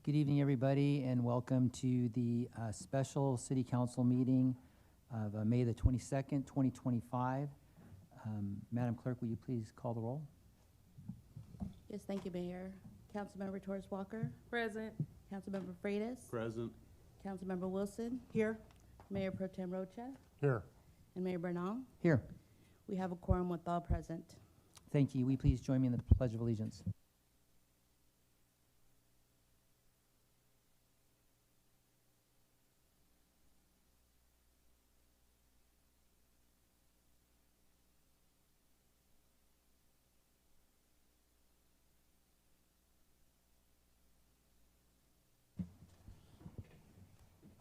Good evening, everybody, and welcome to the special City Council meeting of May the 22nd, 2025. Madam Clerk, will you please call the roll? Yes, thank you, Mayor. Councilmember Torres Walker. Present. Councilmember Freitas. Present. Councilmember Wilson. Here. Mayor Pro Tem Rocha. Here. And Mayor Bernal. Here. We have a quorum with all present. Thank you. Will you please join me in the Pledge of Allegiance?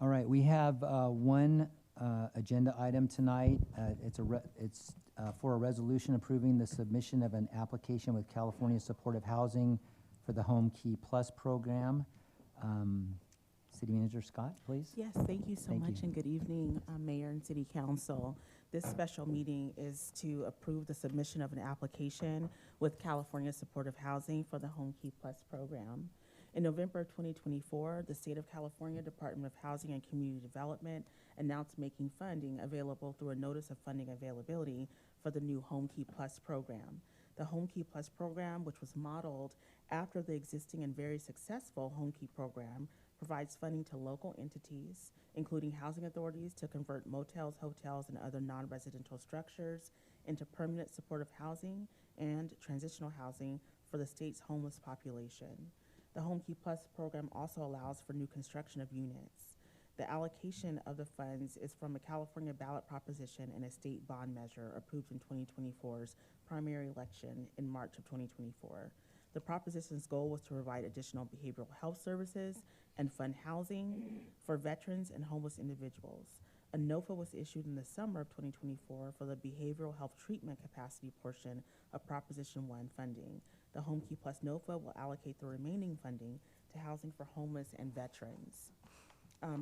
All right, we have one agenda item tonight. It's for a resolution approving the submission of an application with California Supportive Housing for the Home Key Plus program. City Manager Scott, please. Yes, thank you so Thank much, you. and good evening, Mayor and City Council. This special meeting is to approve the submission of an application with California Supportive Housing for the Home Key Plus program. In November of 2024, the State of California Department of Housing and Community Development announced making funding available through a Notice of Funding Availability for the new Home Key Plus program. The Home Key Plus program, which was modeled after the existing and very successful Home Key program, provides funding to local entities, including housing authorities, to convert motels, hotels, and other non-residential structures into permanent supportive housing and transitional housing for the state's homeless population. The Home Key Plus program also allows for new construction of units. The allocation of the funds is from a California ballot proposition and a state bond measure approved in 2024's primary election in March of 2024. The proposition's goal was to provide additional behavioral health services and fund housing for veterans and homeless individuals. A NOFA was issued in the summer of 2024 for the behavioral health treatment capacity portion of Proposition 1 funding. The Home Key Plus NOFA will allocate the remaining funding to housing for homeless and veterans.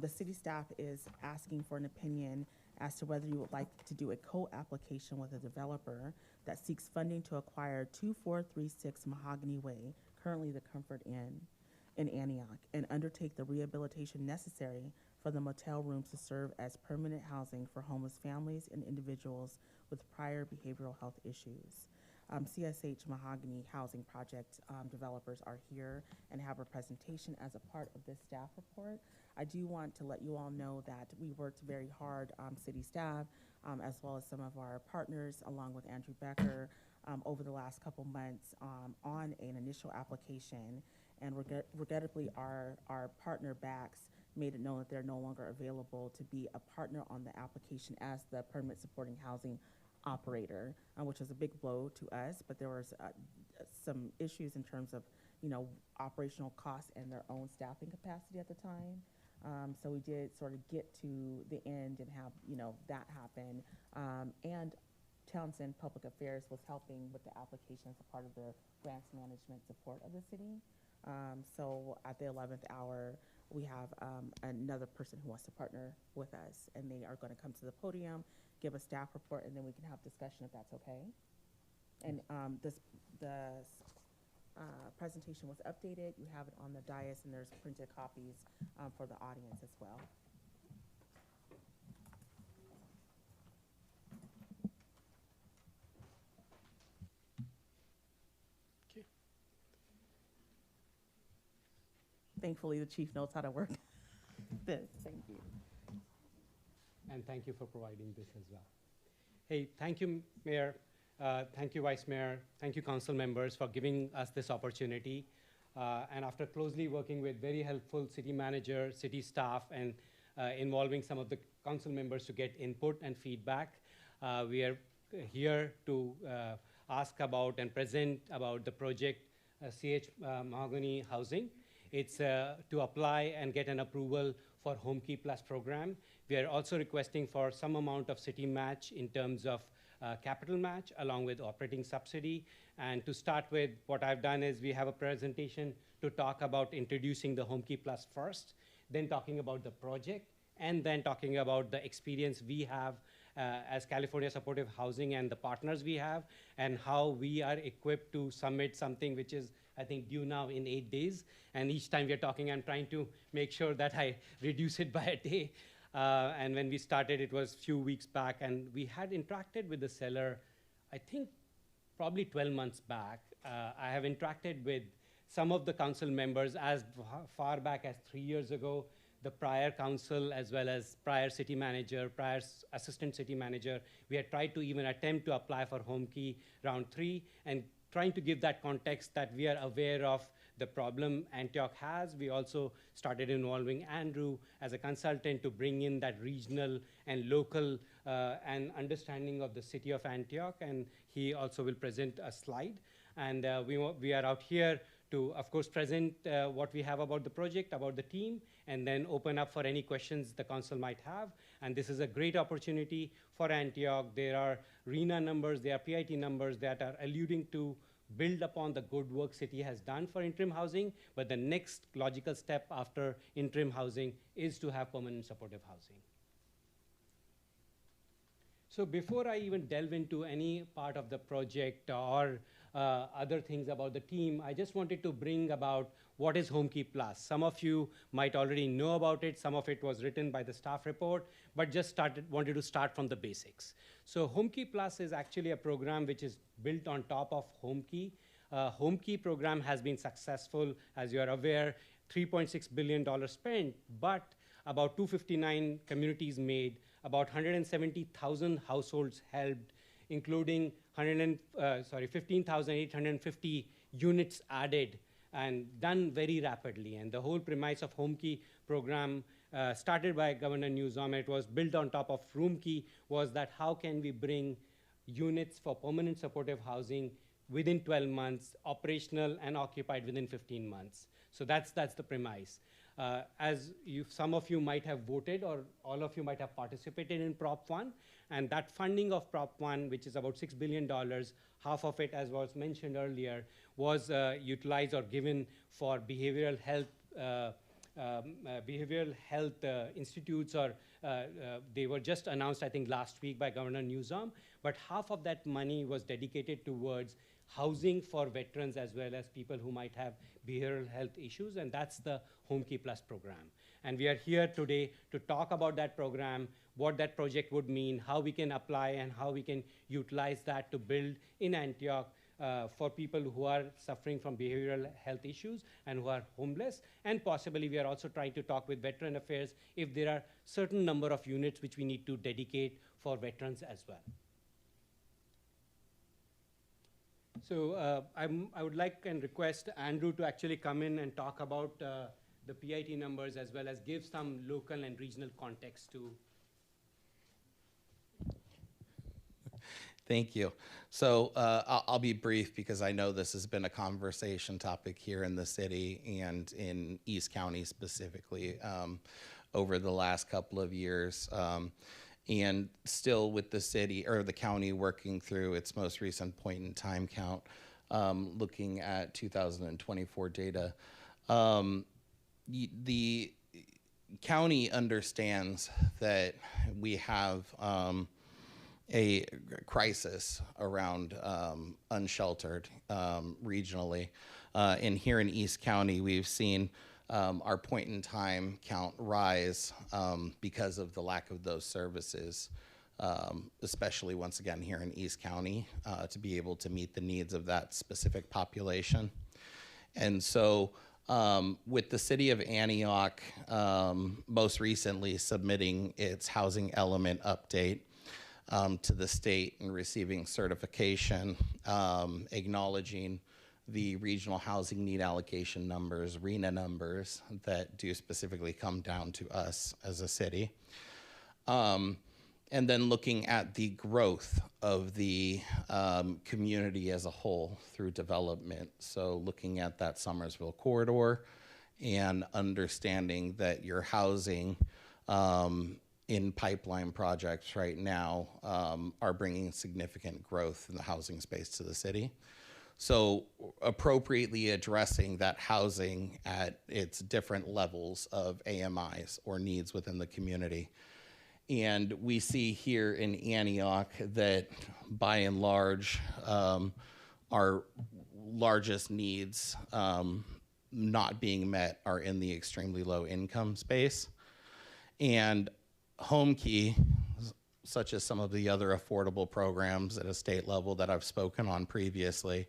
The city staff is asking for an opinion as to whether you would like to do a co-application with a developer that seeks funding to acquire 2436 Mahogany Way, currently the Comfort Inn in Antioch, and undertake the rehabilitation necessary for the motel rooms to serve as permanent housing for homeless families and individuals with prior behavioral health issues. CSH Mahogany Housing Project developers are here and have a presentation as a part of this staff report. I do want to let you all know that we worked very hard, city staff, as well as some of our partners, along with Andrew Becker, over the last couple months on an initial application. And regrettably, our partner BACS made it known that they're no longer available to be a partner on the application as the permanent supporting housing operator, which was a big blow to us, but there was some issues in terms of, operational costs and their own staffing capacity at the time. So we did sort of get to the end and have, that happen. And Townsend Public Affairs was helping with the application as a part of the grants management support of the city. So at the 11th hour, we have another person who wants to partner with us, and they are going to come to the podium, give a staff report, and then we can have discussion if that's okay. And the presentation was updated. You have it on the dais, and there's printed copies for the audience as well. Okay. Thankfully, the chief knows how to work this. Thank you. And thank you for providing this as well. Hey, thank you, Mayor. Thank you, Vice Mayor. Thank you, council members, for giving us this opportunity. And after closely working with very helpful city manager, city staff, and involving some of the council members to get input and feedback, we are here to ask about and present about the project CH Mahogany Housing. It's to apply and get an approval for Home Key Plus program. We are also requesting for some amount of city match in terms of capital match along with operating subsidy. And to start with, what I've done is we have a presentation to talk about introducing the Home Key Plus first, then talking about the project, and then talking about the experience we have as California Supportive Housing and the partners we have, and how we are equipped to submit something which is, I think, due now in 8 days. And each time we're talking, I'm trying to make sure that I reduce it by a day. And when we started, it was a few weeks back, and we had interacted with the seller, I think, probably 12 months back. I have interacted with some of the council members as far back as 3 years ago, the prior council, as well as prior city manager, prior assistant city manager. We had tried to even attempt to apply for home key round 3, and trying to give that context that we are aware of the problem Antioch has. We also started involving Andrew as a consultant to bring in that regional and local and understanding of the city of Antioch, and he also will present a slide. And we are out here to, of course, present what we have about the project, about the team, and then open up for any questions the council might have. And this is a great opportunity for Antioch. There are RENA numbers, there are PIT numbers that are alluding to build upon the good work city has done for interim housing, but the next logical step after interim housing is to have permanent supportive housing. So before I even delve into any part of the project or other things about the team, I just wanted to bring about what is HomeKey Plus. Some of you might already know about it. Some of it was written by the staff report, but just wanted to start from the basics. So HomeKey Plus is actually a program which is built on top of HomeKey. HomeKey program has been successful, as you are aware, $3.6 billion spent, but about 259 communities made, about 170,000 households helped, including 15,850 units added, and done very rapidly. And the whole premise of HomeKey program started by Governor Newsom, it was built on top of RoomKey, was that how can we bring units for permanent supportive housing within 12 months, operational and occupied within 15 months. So that's the premise. As some of you might have voted, or all of you might have participated in Prop 1, and that funding of Prop 1, which is about $6 billion, half of it, as was mentioned earlier, was utilized or given for behavioral health institutes, or they were just announced, I think, last week by Governor Newsom, but half of that money was dedicated towards housing for veterans as well as people who might have behavioral health issues, and that's the HomeKey Plus program. And we are here today to talk about that program, what that project would mean, how we can apply and how we can utilize that to build in Antioch for people who are suffering from behavioral health issues and who are homeless. And possibly we are also trying to talk with Veteran Affairs if there are certain number of units which we need to dedicate for veterans as well. So I would like and request Andrew to actually come in and talk about the PIT numbers, as well as give some local and regional context to. Thank you. So I'll be brief because I know this has been a conversation topic here in the city and in East County specifically over the last couple of years. And still with the city or the county working through its most recent point in time count, looking at 2024 data. The county understands that we have a crisis around unsheltered regionally. And here in East County, we've seen our point in time count rise because of the lack of those services, especially once again here in East County, to be able to meet the needs of that specific population. And so with the city of Antioch most recently submitting its housing element update to the state and receiving certification, acknowledging the regional housing need allocation numbers, RENA numbers, that do specifically come down to us as a city. And then looking at the growth of the community as a whole through development. So looking at that Summersville corridor and understanding that your housing in pipeline projects right now are bringing significant growth in the housing space to the city. So appropriately addressing that housing at its different levels of AMIs or needs within the community. And we see here in Antioch that by and large, our largest needs not being met are in the extremely low income space. And Home Key, such as some of the other affordable programs at a state level that I've spoken on previously,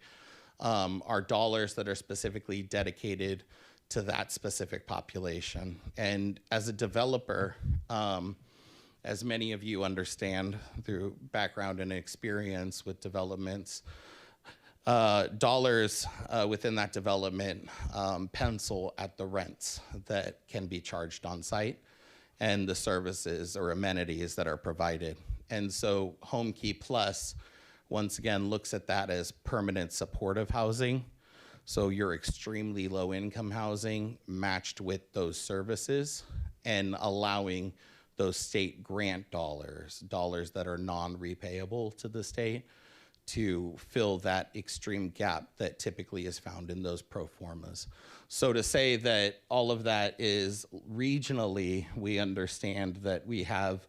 are dollars that are specifically dedicated to that specific population. And as a developer, as many of you understand through background and experience with developments, dollars within that development pencil at the rents that can be charged on site and the services or amenities that are provided. And so Home Key Plus, once again, looks at that as permanent supportive housing. So your extremely low income housing matched with those services and allowing those state grant dollars that are non-repayable to the state, to fill that extreme gap that typically is found in those pro formas. So to say that all of that is regionally, we understand that we have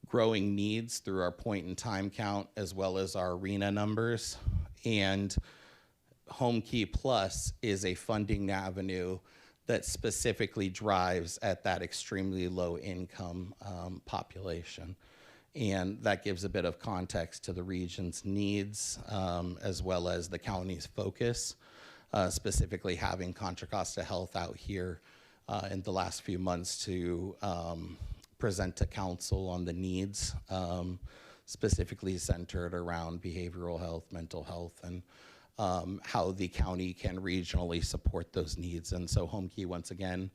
growing needs through our point in time count as well as our arena numbers. And Home Key Plus is a funding avenue that specifically drives at that extremely low income population. And that gives a bit of context to the region's needs, as well as the county's focus, specifically having Contra Costa Health out here in the last few months to present to council on the needs, specifically centered around behavioral health, mental health, and how the county can regionally support those needs. And so Home Key, once again,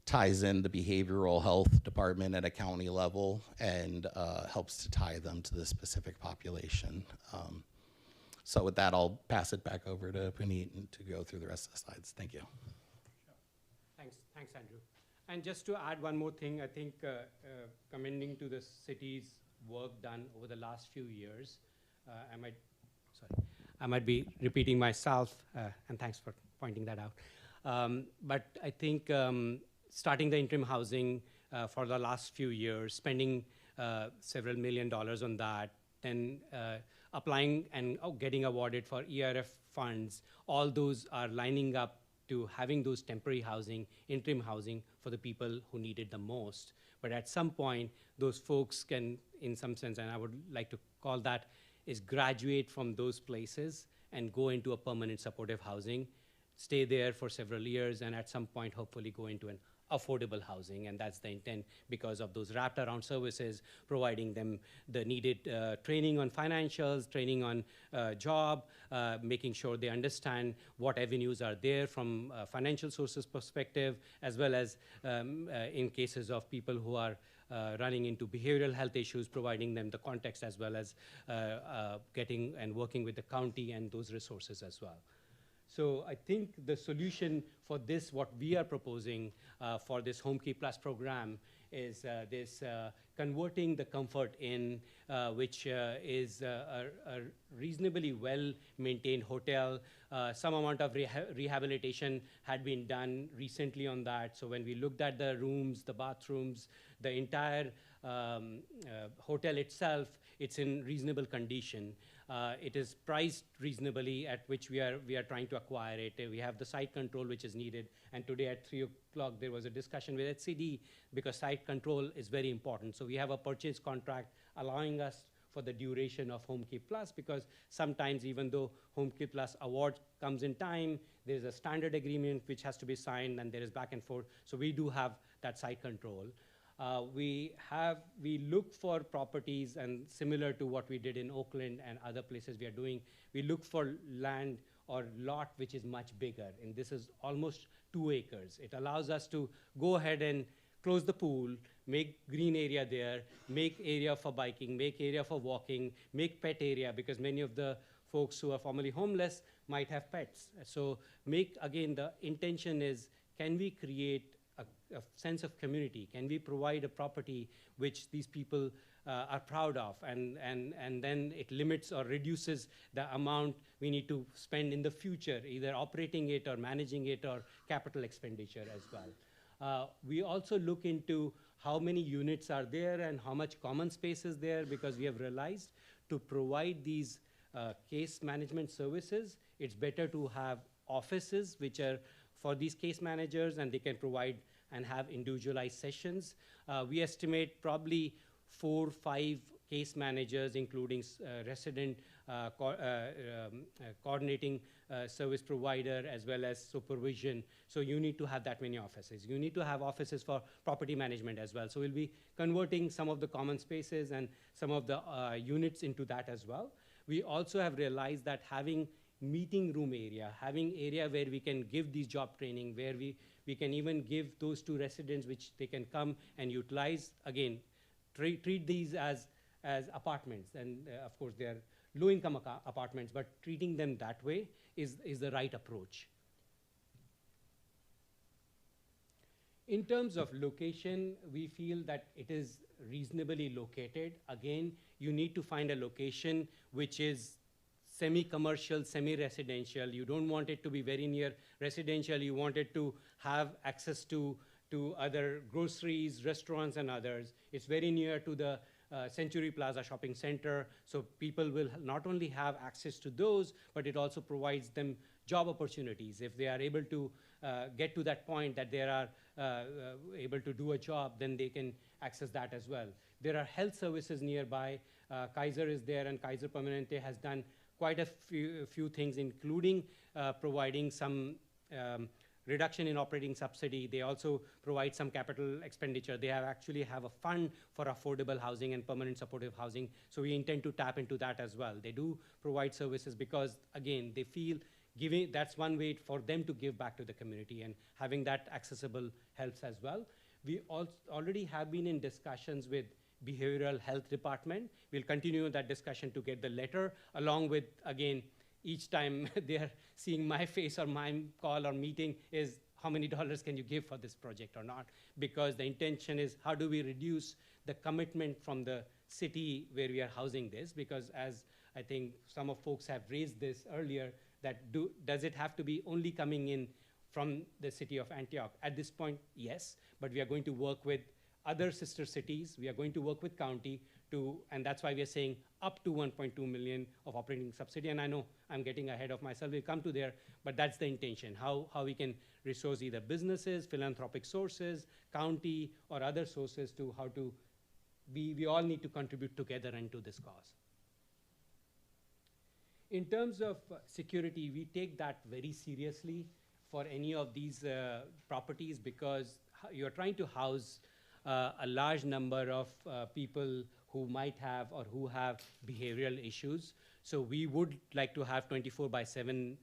ties in the behavioral health department at a county level and helps to tie them to the specific population. So with that, I'll pass it back over to Puneet to go through the rest of the slides. Thank you. Thanks, Andrew. And just to add one more thing, I think commending to the city's work done over the last few years, I might be repeating myself, and thanks for pointing that out. But I think starting the interim housing for the last few years, spending several $1 million on that, then applying and getting awarded for ERF funds, all those are lining up to having those temporary housing, interim housing for the people who need it the most. But at some point, those folks can, in some sense, and I would like to call that, is graduate from those places and go into a permanent supportive housing, stay there for several years, and at some point, hopefully go into an affordable housing, and that's the intent because of those wrapped around services, providing them the needed training on financials, training on job, making sure they understand what avenues are there from a financial sources perspective, as well as in cases of people who are running into behavioral health issues, providing them the context as well as getting and working with the county and those resources as well. So I think the solution for this, what we are proposing for this Home Key Plus program, is this converting the Comfort Inn, which is a reasonably well-maintained hotel. Some amount of rehabilitation had been done recently on that. So when we looked at the rooms, the bathrooms, the entire hotel itself, it's in reasonable condition. It is priced reasonably at which we are trying to acquire it. We have the site control which is needed. And today at 3 o'clock, there was a discussion with HCD because site control is very important. So we have a purchase contract allowing us for the duration of Home Key Plus, because sometimes even though Home Key Plus award comes in time, there's a standard agreement which has to be signed and there is back and forth. So we do have that site control. We look for properties, and similar to what we did in Oakland and other places we are doing, we look for land or lot which is much bigger, and this is almost 2 acres. It allows us to go ahead and close the pool, make green area there, make area for biking, make area for walking, make pet area, because many of the folks who are formerly homeless might have pets. So again, the intention is, can we create a sense of community? Can we provide a property which these people are proud of, and then it limits or reduces the amount we need to spend in the future, either operating it or managing it or capital expenditure as well. We also look into how many units are there and how much common space is there, because we have realized to provide these case management services, it's better to have offices which are for these case managers, and they can provide and have individualized sessions. We estimate probably 4 or 5 case managers, including resident coordinating service provider, as well as supervision. So you need to have that many offices. You need to have offices for property management as well. So we'll be converting some of the common spaces and some of the units into that as well. We also have realized that having meeting room area, having area where we can give these job training, where we can even give those to residents which they can come and utilize, again, treat these as apartments. And of course, they are low-income apartments, but treating them that way is the right approach. In terms of location, we feel that it is reasonably located. Again, you need to find a location which is semi-commercial, semi-residential. You don't want it to be very near residential. You want it to have access to other groceries, restaurants, and others. It's very near to the Century Plaza shopping center, so people will not only have access to those, but it also provides them job opportunities. If they are able to get to that point that they are able to do a job, then they can access that as well. There are health services nearby. Kaiser is there, and Kaiser Permanente has done quite a few things, including providing some reduction in operating subsidy. They also provide some capital expenditure. They actually have a fund for affordable housing and permanent supportive housing. So we intend to tap into that as well. They do provide services because, again, they feel that's one way for them to give back to the community, and having that accessible helps as well. We already have been in discussions with Behavioral Health Department. We'll continue that discussion to get the letter, along with, again, each time they are seeing my face or my call or meeting is how many dollars can you give for this project or not? Because the intention is how do we reduce the commitment from the city where we are housing this? Because as I think some of folks have raised this earlier, that does it have to be only coming in from the city of Antioch? At this point, yes, but we are going to work with other sister cities. We are going to work with county and that's why we are saying up to 1.2 million of operating subsidy. And I know I'm getting ahead of myself. We'll come to there, but that's the intention, how we can resource either businesses, philanthropic sources, county, or other sources to how to we all need to contribute together into this cause. In terms of security, we take that very seriously for any of these properties, because you're trying to house a large number of people who might have or who have behavioral issues. So we would like to have 24/7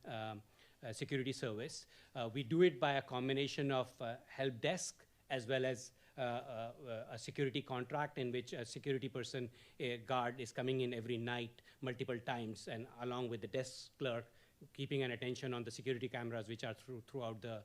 security service. We do it by a combination of help desk as well as a security contract in which a security person, a guard, is coming in every night multiple times, and along with the desk clerk, keeping an attention on the security cameras which are throughout the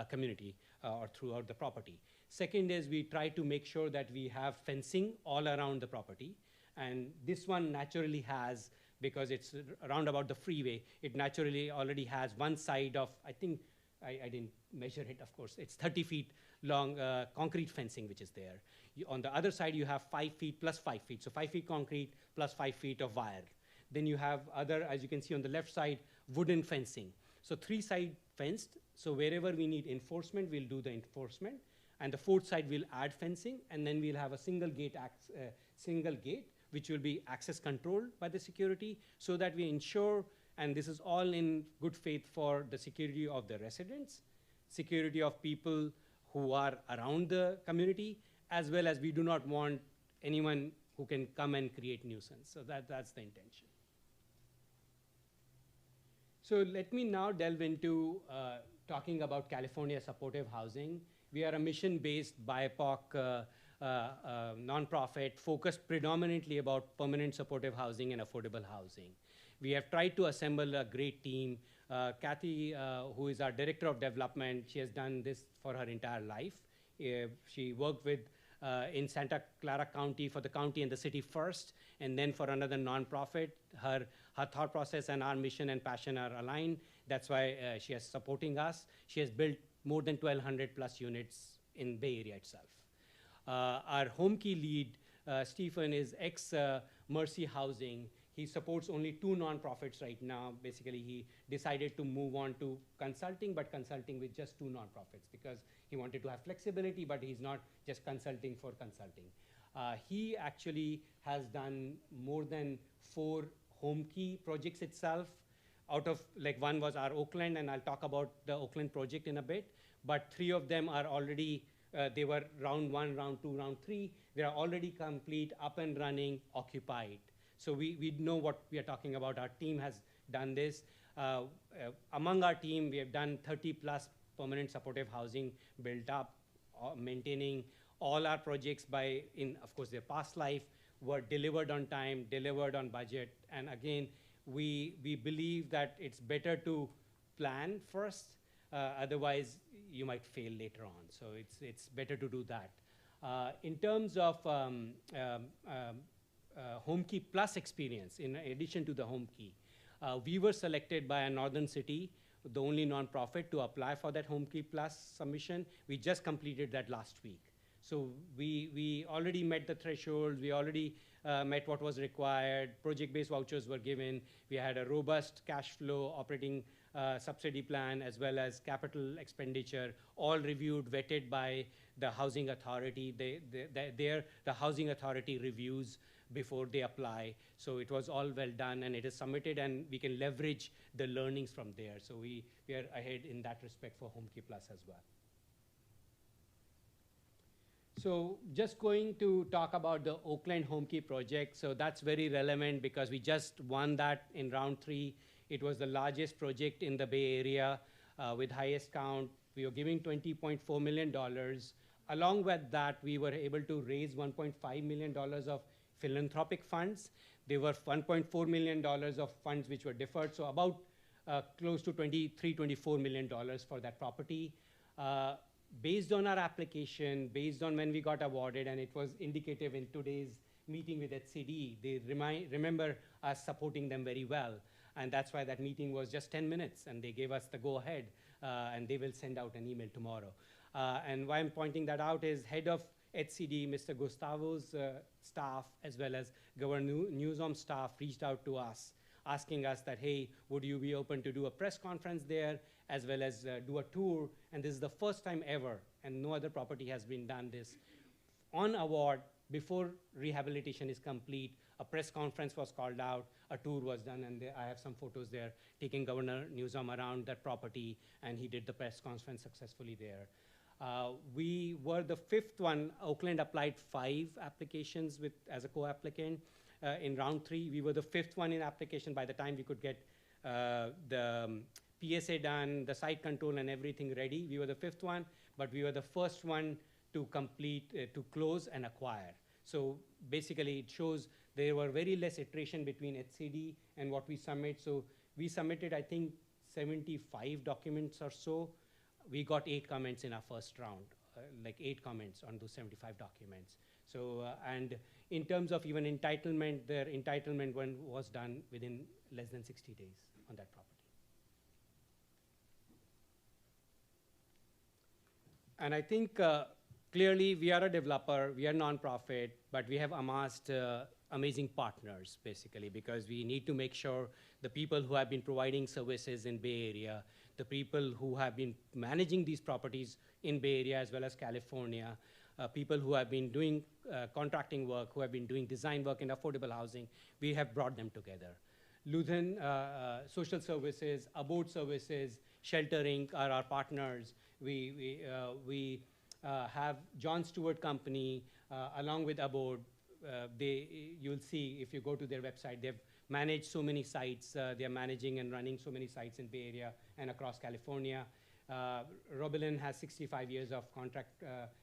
community or throughout the property. Second is we try to make sure that we have fencing all around the property. And this one naturally has, because it's around about the freeway, it naturally already has one side of, I think, I didn't measure it, of course, it's 30 feet long concrete fencing which is there. On the other side, you have 5 feet plus 5 feet. So 5 feet concrete plus 5 feet of wire. Then you have other, as you can see on the left side, wooden fencing. So 3 side fenced. So wherever we need enforcement, we'll do the enforcement. And the 4th side will add fencing, and then we'll have a single gate, which will be access controlled by the security, so that we ensure, and this is all in good faith for the security of the residents, security of people who are around the community, as well as we do not want anyone who can come and create nuisance. So that's the intention. So let me now delve into talking about California supportive housing. We are a mission-based BIPOC nonprofit focused predominantly about permanent supportive housing and affordable housing. We have tried to assemble a great team. Kathy, who is our director of development, she has done this for her entire life. She worked with in Santa Clara County for the county and the city first, and then for another nonprofit. Her thought process and our mission and passion are aligned. That's why she is supporting us. She has built more than 1,200 plus units in Bay Area itself. Our home key lead, Stephen, is ex-Mercy Housing. He supports only 2 nonprofits right now. Basically, he decided to move on to consulting, but consulting with just 2 nonprofits because he wanted to have flexibility, but he's not just consulting for consulting. He actually has done more than 4 home key projects itself. Out of, like, one was our Oakland, and I'll talk about the Oakland project in a bit, but 3 of them are already, they were round 1, round 2, round 3. They are already complete, up and running, occupied. So we know what we are talking about. Our team has done this. Among our team, we have done 30 plus permanent supportive housing built up, maintaining all our projects of course, their past life, were delivered on time, delivered on budget. And again, we believe that it's better to plan first, otherwise you might fail later on. So it's better to do that. In terms of Home Key Plus experience, in addition to the Home Key, we were selected by a northern city, the only nonprofit, to apply for that Home Key Plus submission. We just completed that last week. So we already met the thresholds. We already met what was required. Project-based vouchers were given. We had a robust cash flow operating subsidy plan, as well as capital expenditure, all reviewed, vetted by the housing authority. The housing authority reviews before they apply. So it was all well done, and it is submitted, and we can leverage the learnings from there. So we are ahead in that respect for Home Key Plus as well. So just going to talk about the Oakland Home Key project. So that's very relevant because we just won that in round 3. It was the largest project in the Bay Area with highest count. We were giving $20.4 million. Along with that, we were able to raise $1.5 million of philanthropic funds. There were $1.4 million of funds which were deferred, so about close to $24 million for that property. Based on our application, based on when we got awarded, and it was indicative in today's meeting with HCD, they remember us supporting them very well. And that's why that meeting was just 10 minutes, and they gave us the go-ahead, and they will send out an email tomorrow. And why I'm pointing that out is head of HCD, Mr. Gustavo's staff, as well as Governor Newsom's staff, reached out to us, asking us that, hey, would you be open to do a press conference there, as well as do a tour? And this is the first time ever, and no other property has been done this. On award, before rehabilitation is complete, a press conference was called out, a tour was done, and I have some photos there taking Governor Newsom around that property, and he did the press conference successfully there. We were the 5th one. Oakland applied 5 applications as a co-applicant. In round 3, we were the 5th one in application. By the time we could get the PSA done, the site control and everything ready, we were the 5th one, but we were the first one to complete, to close and acquire. So basically it shows there were very less iteration between HCD and what we submit. So we submitted, I think, 75 documents or so. We got 8 comments in our first round, like 8 comments on those 75 documents. So, and in terms of even entitlement, their entitlement one was done within less than 60 days on that property. And I think clearly we are a developer, we are nonprofit, but we have amassed amazing partners, basically, because we need to make sure the people who have been providing services in Bay Area, the people who have been managing these properties in Bay Area as well as California, people who have been doing contracting work, who have been doing design work in affordable housing, we have brought them together. Lutheran Social Services, Abode Services, Sheltering are our partners. We have John Stewart Company along with Abode. You'll see if you go to their website, they've managed so many sites. They're managing and running so many sites in Bay Area and across California. Robelin has 65 years of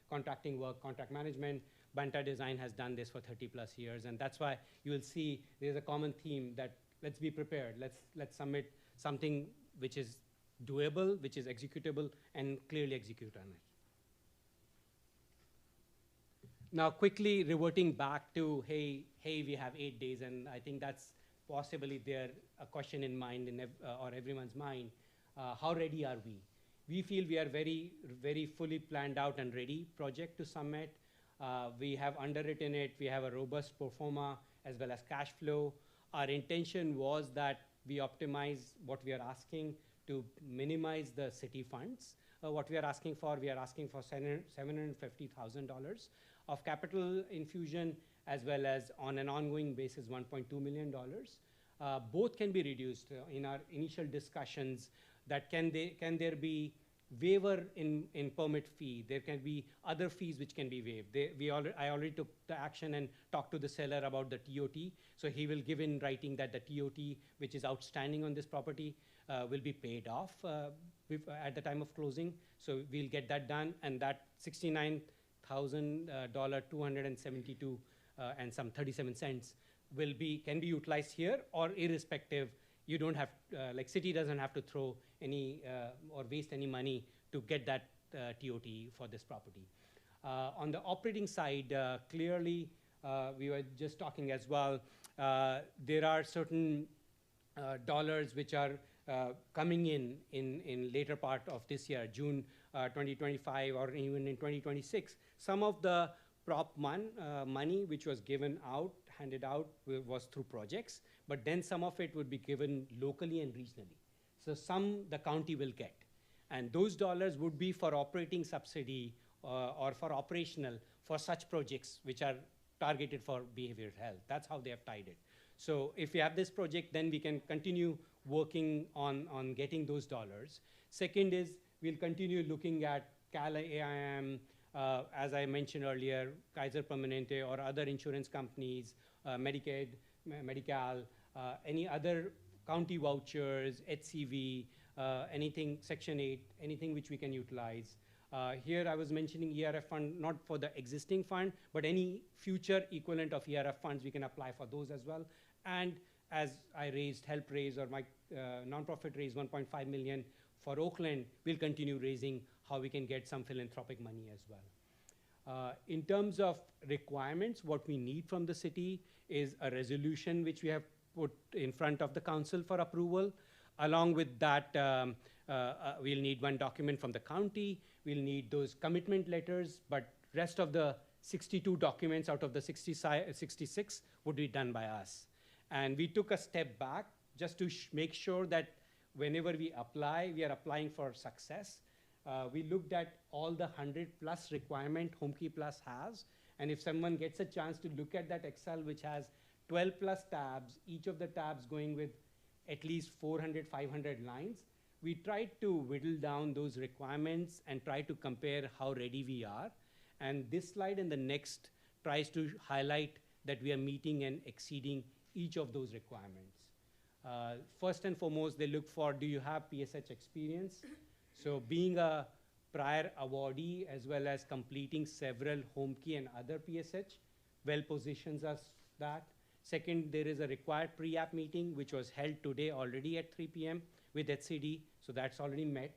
contracting work, contract management. Banta Design has done this for 30 plus years, and that's why you will see there's a common theme that let's be prepared. Let's submit something which is doable, which is executable, and clearly execute on it. Now, quickly reverting back to, hey, we have 8 days, and I think that's possibly there a question in mind or everyone's mind. How ready are we? We feel we are very, very fully planned out and ready project to submit. We have underwritten it. We have a robust pro forma as well as cash flow. Our intention was that we optimize what we are asking to minimize the city funds. What we are asking for $750,000 of capital infusion, as well as on an ongoing basis, $1.2 million. Both can be reduced in our initial discussions. That can there be waiver in permit fee? There can be other fees which can be waived. I already took the action and talked to the seller about the TOT. So he will give in writing that the TOT, which is outstanding on this property, will be paid off at the time of closing. So we'll get that done, and that $69,000, 272 and some 37 cents can be utilized here, or irrespective. You don't have, like city doesn't have to throw any or waste any money to get that TOT for this property. On the operating side, clearly, we were just talking as well, there are certain dollars which are coming in later part of this year, June 2025, or even in 2026. Some of the prop money which was handed out was through projects, but then some of it would be given locally and regionally. So some the county will get. And those dollars would be for operating subsidy or for operational for such projects which are targeted for behavioral health. That's how they have tied it. So if we have this project, then we can continue working on getting those dollars. Second is we'll continue looking at CALA AIM, as I mentioned earlier, Kaiser Permanente or other insurance companies, Medicaid, Medi-Cal, any other county vouchers, HCV, anything, Section 8, anything which we can utilize. Here I was mentioning ERF fund, not for the existing fund, but any future equivalent of ERF funds, we can apply for those as well. And as I helped raise, or my nonprofit raised 1.5 million for Oakland, we'll continue raising how we can get some philanthropic money as well. In terms of requirements, what we need from the city is a resolution which we have put in front of the council for approval. Along with that, we'll need one document from the county. We'll need those commitment letters, but rest of the 62 documents out of the 66 would be done by us. And we took a step back just to make sure that whenever we apply, we are applying for success. We looked at all the 100+ requirement HomeKey Plus has, and if someone gets a chance to look at that Excel, which has 12+ tabs, each of the tabs going with at least 400, 500 lines, we tried to whittle down those requirements and try to compare how ready we are. And this slide and the next tries to highlight that we are meeting and exceeding each of those requirements. First and foremost, they look for, do you have PSH experience? So being a prior awardee as well as completing several HomeKey and other PSH well positions us that. Second, there is a required pre-app meeting which was held today already at 3 p.m. with HCD, so that's already met.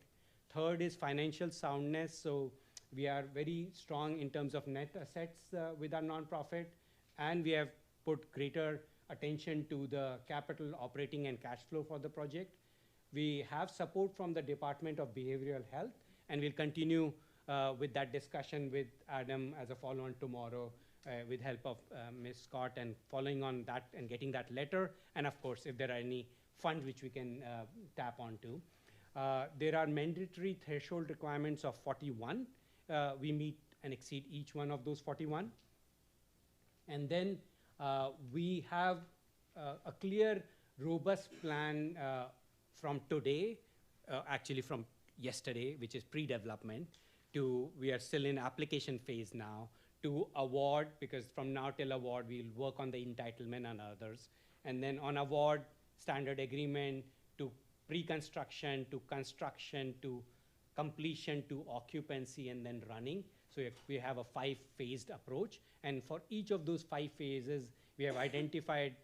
Third is financial soundness, so we are very strong in terms of net assets with our nonprofit, and we have put greater attention to the capital, operating, and cash flow for the project. We have support from the Department of Behavioral Health, and we'll continue with that discussion with Adam as a follow-on tomorrow with help of Ms. Scott, and following on that and getting that letter, and of course, if there are any funds which we can tap onto. There are mandatory threshold requirements of 41. We meet and exceed each one of those 41. And then we have a clear, robust plan from today, actually from yesterday, which is pre-development, to we are still in application phase now, to award, because from now till award, we'll work on the entitlement and others. And then on award, standard agreement, to pre-construction, to construction, to completion, to occupancy, and then running. So we have a 5-phased approach. And for each of those 5 phases, we have identified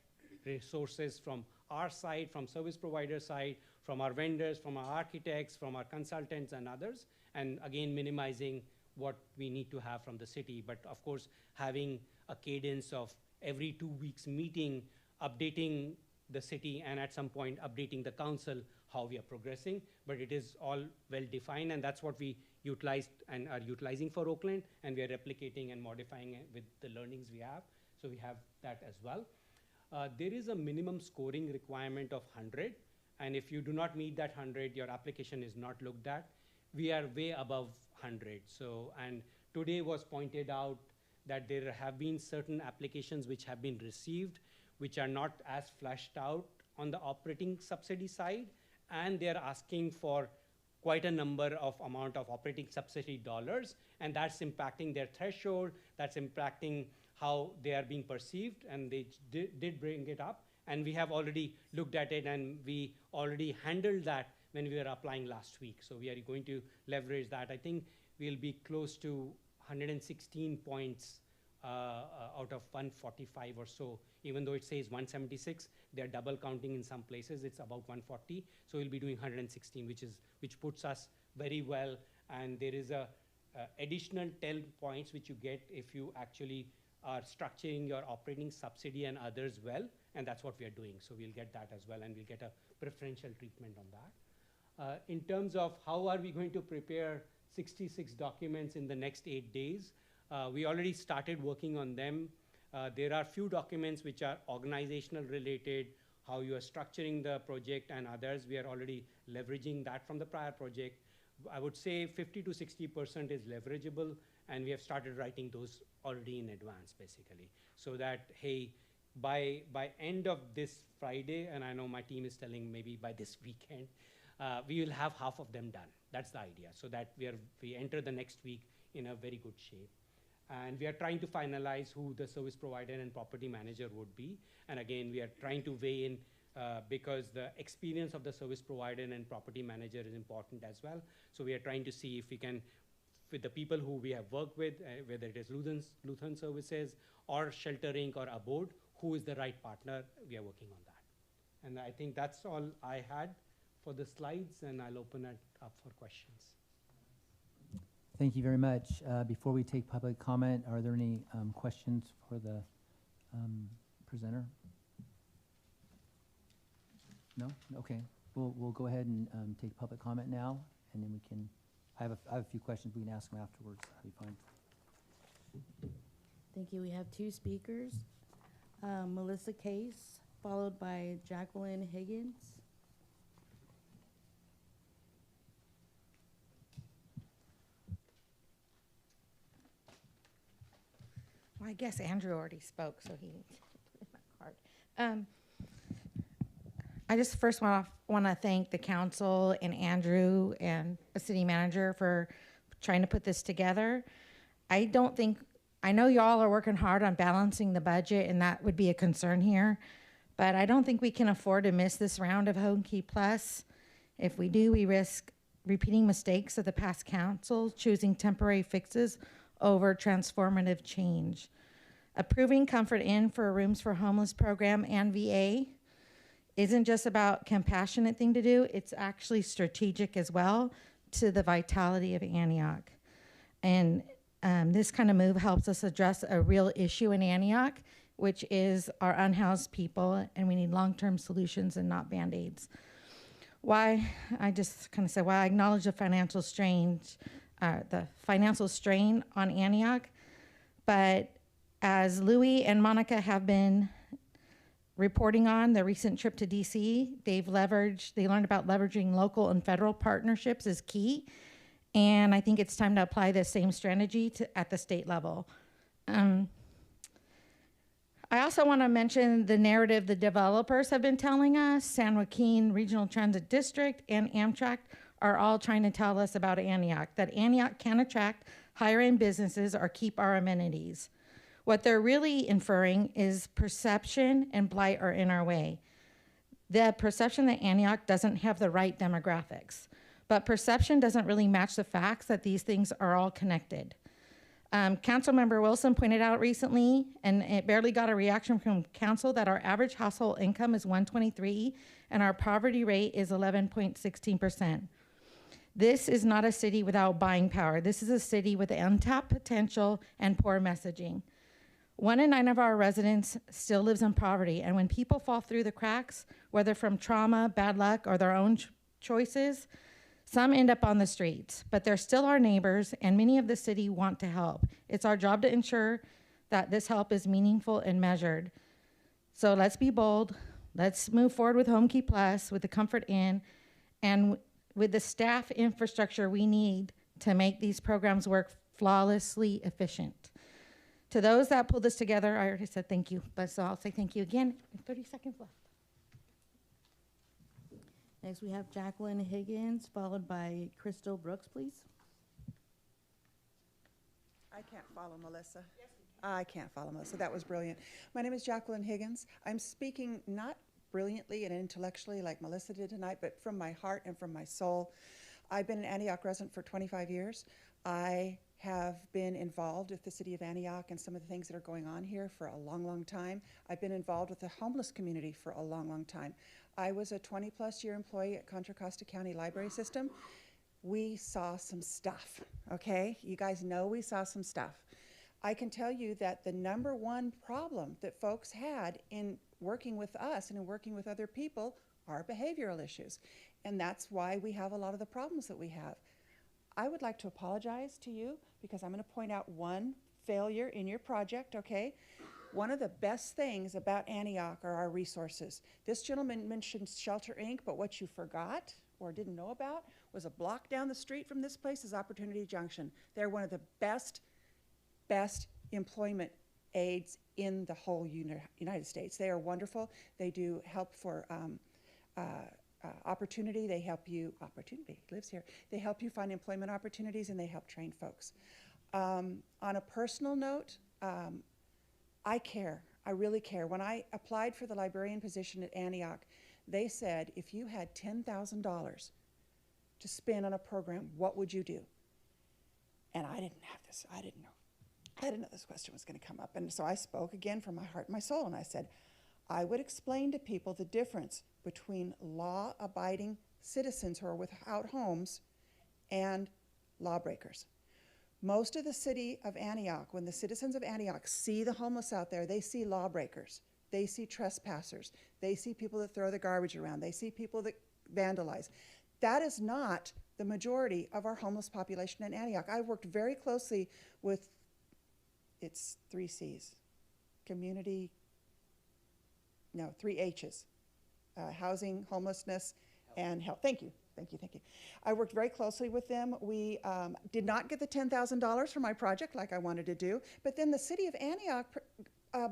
resources from our side, from service provider side, from our vendors, from our architects, from our consultants and others, and again, minimizing what we need to have from the city. But of course, having a cadence of every 2 weeks meeting, updating the city, and at some point updating the council, how we are progressing, but it is all well defined, and that's what we utilized and are utilizing for Oakland, and we are replicating and modifying it with the learnings we have. So we have that as well. There is a minimum scoring requirement of 100, and if you do not meet that 100, your application is not looked at. We are way above 100. So, and today was pointed out that there have been certain applications which have been received, which are not as flushed out on the operating subsidy side, and they're asking for quite a number of amount of operating subsidy dollars, and that's impacting their threshold, that's impacting how they are being perceived, and they did bring it up, and we have already looked at it, and we already handled that when we were applying last week. So we are going to leverage that. I think we'll be close to 116 points out of 145 or so. Even though it says 176, they're double counting in some places. It's about 140. So we'll be doing 116, which puts us very well. And there is a additional 10 points which you get if you actually are structuring your operating subsidy and others well, and that's what we are doing. So we'll get that as well, and we'll get a preferential treatment on that. In terms of how are we going to prepare 66 documents in the next 8 days, we already started working on them. There are few documents which are organizational related, how you are structuring the project and others. We are already leveraging that from the prior project. I would say 50 to 60% is leverageable, and we have started writing those already in advance, basically. So that, hey, by end of this Friday, and I know my team is telling maybe by this weekend, we will have half of them done. That's the idea, so that we enter the next week in a very good shape. And we are trying to finalize who the service provider and property manager would be. And again, we are trying to weigh in because the experience of the service provider and property manager is important as well. So we are trying to see if we can, with the people who we have worked with, whether it is Lutheran Services or Shelter Inc. or Abode, who is the right partner. We are working on that. And I think that's all I had for the slides, and I'll open it up for questions. Thank you very much. Before we take public comment, are there any questions for the presenter? No? Okay. We'll go ahead and take public comment now, and then we can, I have a few questions. We can ask them afterwards. That'd be fine. Thank you. We have two speakers, Melissa Case, followed by Jacqueline Higgins. Well, I guess Andrew already spoke, so he put in my card. I just first want to thank the council and Andrew and the city manager for trying to put this together. I know y'all are working hard on balancing the budget, and that would be a concern here, but I don't think we can afford to miss this round of Home Key Plus. If we do, we risk repeating mistakes of the past council, choosing temporary fixes over transformative change. Approving Comfort Inn for a Rooms for Homeless program and VA isn't just about compassionate thing to do, it's actually strategic as well to the vitality of Antioch. And this kind of move helps us address a real issue in Antioch, which is our unhoused people, and we need long-term solutions and not Band-Aids. Why, I just kind of said, I acknowledge the financial strain on Antioch, but as Louis and Monica have been reporting on the recent trip to DC, they learned about leveraging local and federal partnerships is key, and I think it's time to apply the same strategy at the state level. I also want to mention the narrative the developers have been telling us. San Joaquin Regional Transit District and Amtrak are all trying to tell us about Antioch, that Antioch can attract higher-end businesses or keep our amenities. What they're really inferring is perception and blight are in our way. The perception that Antioch doesn't have the right demographics, but perception doesn't really match the facts that these things are all connected. Councilmember Wilson pointed out recently, and it barely got a reaction from council, that our average household income is $123 and our poverty rate is 11.16%. This is not a city without buying power. This is a city with untapped potential and poor messaging. 1 in 9 of our residents still lives in poverty, and when people fall through the cracks, whether from trauma, bad luck, or their own choices, some end up on the streets, but they're still our neighbors, and many of the city want to help. It's our job to ensure that this help is meaningful and measured. So let's be bold. Let's move forward with Home Key Plus, with the Comfort Inn, and with the staff infrastructure we need to make these programs work flawlessly efficient. To those that pulled this together, I already said thank you, but so I'll say thank you again. 30 seconds left. Next, we have Jacqueline Higgins, followed by Crystal Brooks, please. I can't follow Melissa. I can't follow Melissa. That was brilliant. My name is Jacqueline Higgins. I'm speaking not brilliantly and intellectually like Melissa did tonight, but from my heart and from my soul. I've been an Antioch resident for 25 years. I have been involved with the city of Antioch and some of the things that are going on here for a long, long time. I've been involved with the homeless community for a long, long time. I was a 20-plus year employee at Contra Costa County Library System. We saw some stuff, okay? You guys know we saw some stuff. I can tell you that the number one problem that folks had in working with us and in working with other people are behavioral issues. And that's why we have a lot of the problems that we have. I would like to apologize to you because I'm going to point out one failure in your project, okay? One of the best things about Antioch are our resources. This gentleman mentioned Shelter Inc., but what you forgot or didn't know about was a block down the street from this place is Opportunity Junction. They're one of the best employment aids in the whole United States. They are wonderful. They do help for opportunity. They help you, Opportunity lives here. They help you find employment opportunities and they help train folks. On a personal note, I care. I really care. When I applied for the librarian position at Antioch, they said, if you had $10,000 to spend on a program, what would you do? And I didn't have this. I didn't know this question was going to come up. And so I spoke again from my heart and my soul, and I said, I would explain to people the difference between law-abiding citizens who are without homes and lawbreakers. Most of the city of Antioch, when the citizens of Antioch see the homeless out there, they see lawbreakers. They see trespassers. They see people that throw the garbage around. They see people that vandalize. That is not the majority of our homeless population in Antioch. I worked very closely with, it's 3 C's, community, no, 3 H's, housing, homelessness, and health. Thank you. Thank you, thank you. I worked very closely with them. We did not get the $10,000 for my project like I wanted to do, but then the city of Antioch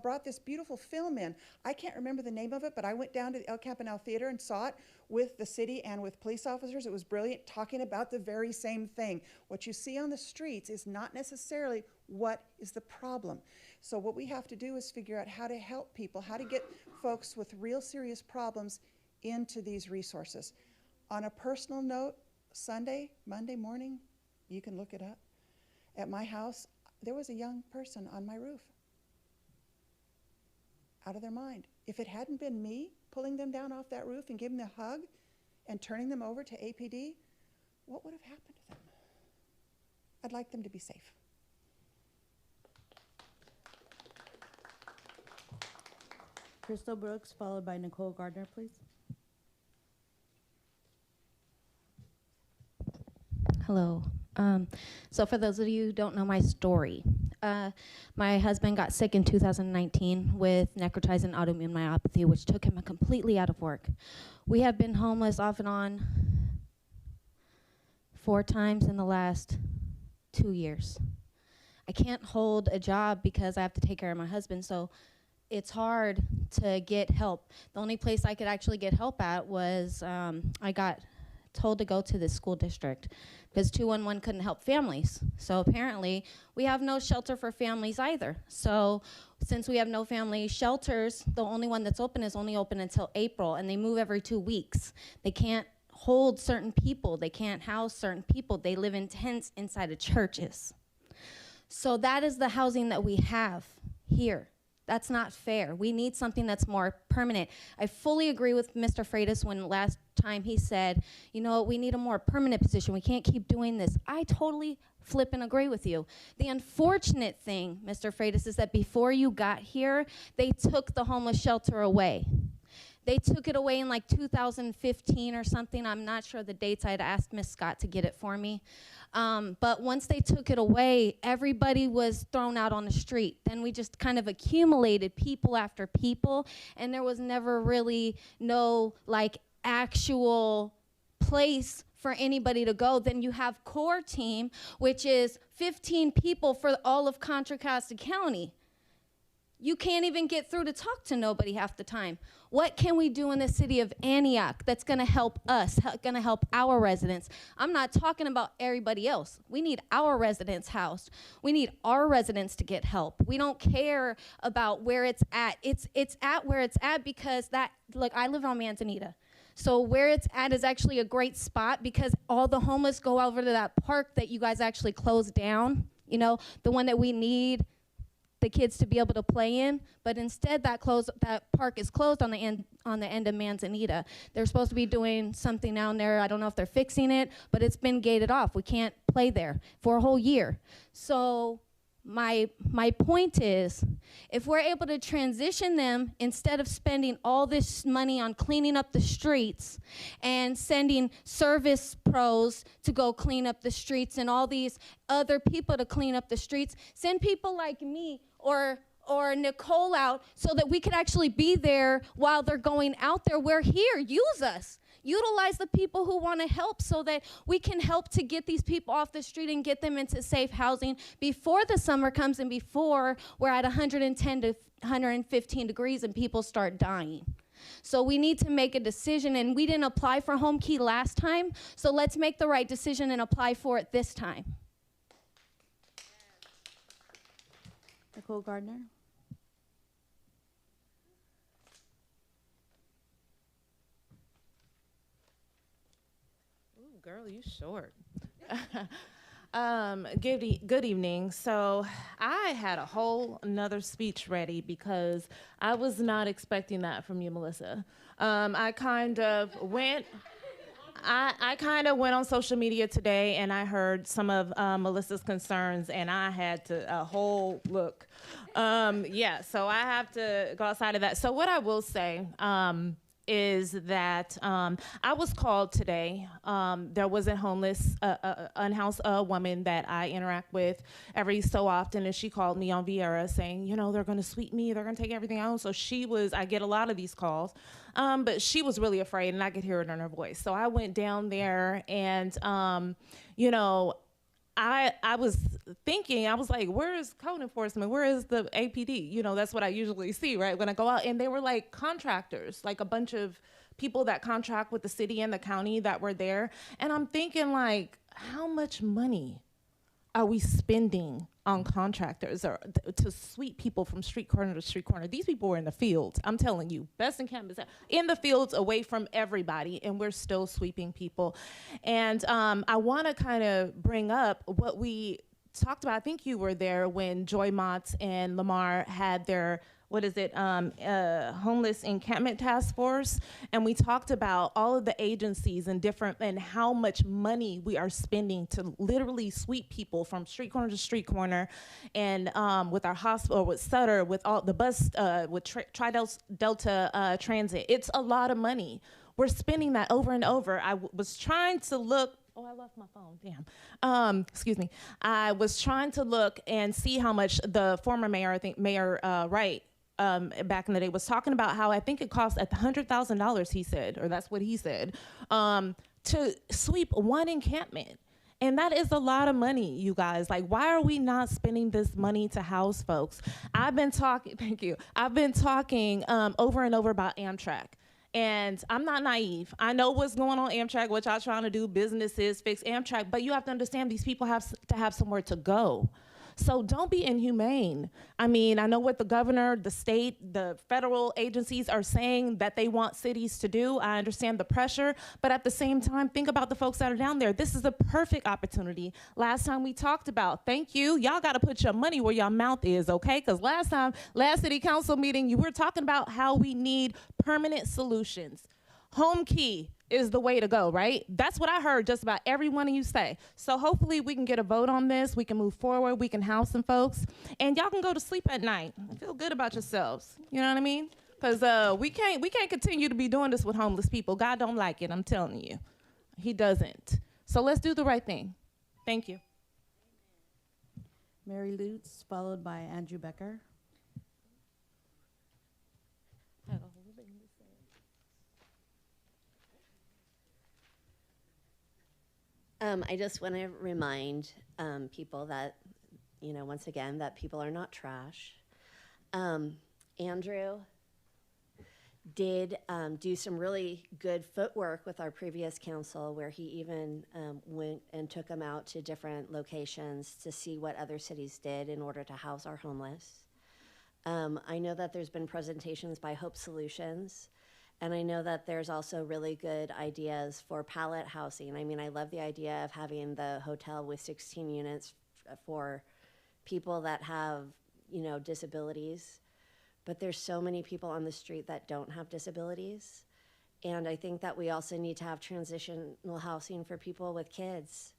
brought this beautiful film in. I can't remember the name of it, but I went down to the El Campanile Theater and saw it with the city and with police officers. It was brilliant, talking about the very same thing. What you see on the streets is not necessarily what is the problem. So what we have to do is figure out how to help people, how to get folks with real serious problems into these resources. On a personal note, Monday morning, you can look it up, at my house, there was a young person on my roof, out of their mind. If it hadn't been me pulling them down off that roof and giving them a hug and turning them over to APD, what would have happened to them? I'd like them to be safe. Crystal Brooks, followed by Nicole Gardner, please. Hello. So for those of you who don't know my story, my husband got sick in 2019 with necrotizing autoimmune myopathy, which took him completely out of work. We have been homeless off and on 4 times in the last 2 years. I can't hold a job because I have to take care of my husband, so it's hard to get help. The only place I could actually get help at was I got told to go to the school district because 211 couldn't help families. So apparently we have no shelter for families either. So since we have no family shelters, the only one that's open is only open until April, and they move every 2 weeks. They can't hold certain people. They can't house certain people. They live in tents inside of churches. So that is the housing that we have here. That's not fair. We need something that's more permanent. I fully agree with Mr. Freitas when last time he said, you know, we need a more permanent position. We can't keep doing this. I totally flip and agree with you. The unfortunate thing, Mr. Freitas, is that before you got here, they took the homeless shelter away. They took it away in like 2015 or something. I'm not sure the dates. I'd asked Miss Scott to get it for me. But once they took it away, everybody was thrown out on the street. Then we just kind of accumulated people after people, and there was never really no like actual place for anybody to go. Then you have core team, which is 15 people for all of Contra Costa County. You can't even get through to talk to nobody half the time. What can we do in the city of Antioch that's gonna help us, gonna help our residents? I'm not talking about everybody else. We need our residents housed. We need our residents to get help. We don't care about where it's at. It's at where it's at because look, I live on Manzanita. So where it's at is actually a great spot because all the homeless go over to that park that you guys actually closed down, you know, the one that we need the kids to be able to play in, but instead that park is closed on the end of Manzanita. They're supposed to be doing something down there. I don't know if they're fixing it, but it's been gated off. We can't play there for a whole year. So my point is, if we're able to transition them, instead of spending all this money on cleaning up the streets and sending service pros to go clean up the streets and all these other people to clean up the streets, send people like me or Nicole out so that we could actually be there while they're going out there. We're here, use us. Utilize the people who want to help so that we can help to get these people off the street and get them into safe housing before the summer comes and before we're at 110 to 115 degrees and people start dying. So we need to make a decision, and we didn't apply for home key last time, so let's make the right decision and apply for it this time. Nicole Gardner. Girl, you short. Good evening. So I had a whole another speech ready because I was not expecting that from you, Melissa. I kind of went on social media today and I heard some of Melissa's concerns and I had to a whole look. So I have to go outside of that. So what I will say, is that I was called today. There was a homeless, unhoused woman that I interact with every so often, and she called me on Viera saying, you know, they're gonna sweep me, they're gonna take everything out. So I get a lot of these calls, but she was really afraid, and I could hear it in her voice. So I went down there and, you know, I was thinking, I was like, where is code enforcement? Where is the APD? You know, that's what I usually see, right? When I go out, and they were like contractors, like a bunch of people that contract with the city and the county that were there. And I'm thinking like, how much money are we spending on contractors or to sweep people from street corner to street corner? These people were in the fields. I'm telling you, best encampments in the fields away from everybody, and we're still sweeping people. And I want to kind of bring up what we talked about. I think you were there when Joy Motts and Lamar had their homeless encampment task force, and we talked about all of the agencies and how much money we are spending to literally sweep people from street corner to street corner, and with our hospital, with Sutter, with all the bus, with Tri-Delta Transit. It's a lot of money. We're spending that over and over. I was trying to look. Oh, I left my phone, damn. Excuse me. I was trying to look and see how much the former mayor, I think Mayor Wright, back in the day was talking about how I think it cost at $100,000, he said, or that's what he said, to sweep one encampment. And that is a lot of money, you guys. Like, why are we not spending this money to house folks? I've been talking, thank you. I've been talking over and over about Amtrak. And I'm not naive. I know what's going on Amtrak, what y'all trying to do, businesses, fix Amtrak, but you have to understand these people have to have somewhere to go. So don't be inhumane. I mean, I know what the governor, the state, the federal agencies are saying that they want cities to do. I understand the pressure, but at the same time, think about the folks that are down there. This is a perfect opportunity. Last time we talked about, thank you, y'all gotta put your money where your mouth is, okay? Because last city council meeting, you were talking about how we need permanent solutions. Home key is the way to go, right? That's what I heard just about every one of you say. So hopefully we can get a vote on this, we can move forward, we can house some folks, and y'all can go to sleep at night and feel good about yourselves. You know what I mean? Because we can't continue to be doing this with homeless people. God don't like it, I'm telling you. He doesn't. So let's do the right thing. Thank you. Mary Lutz, followed by Andrew Becker. I just want to remind people that, once again, that people are not trash. Andrew did do some really good footwork with our previous council, where he even went and took them out to different locations to see what other cities did in order to house our homeless. I know that there's been presentations by Hope Solutions, and I know that there's also really good ideas for pallet housing. I mean, I love the idea of having the hotel with 16 units for people that have, disabilities. But there's so many people on the street that don't have disabilities. And I think that we also need to have transitional housing for people with kids,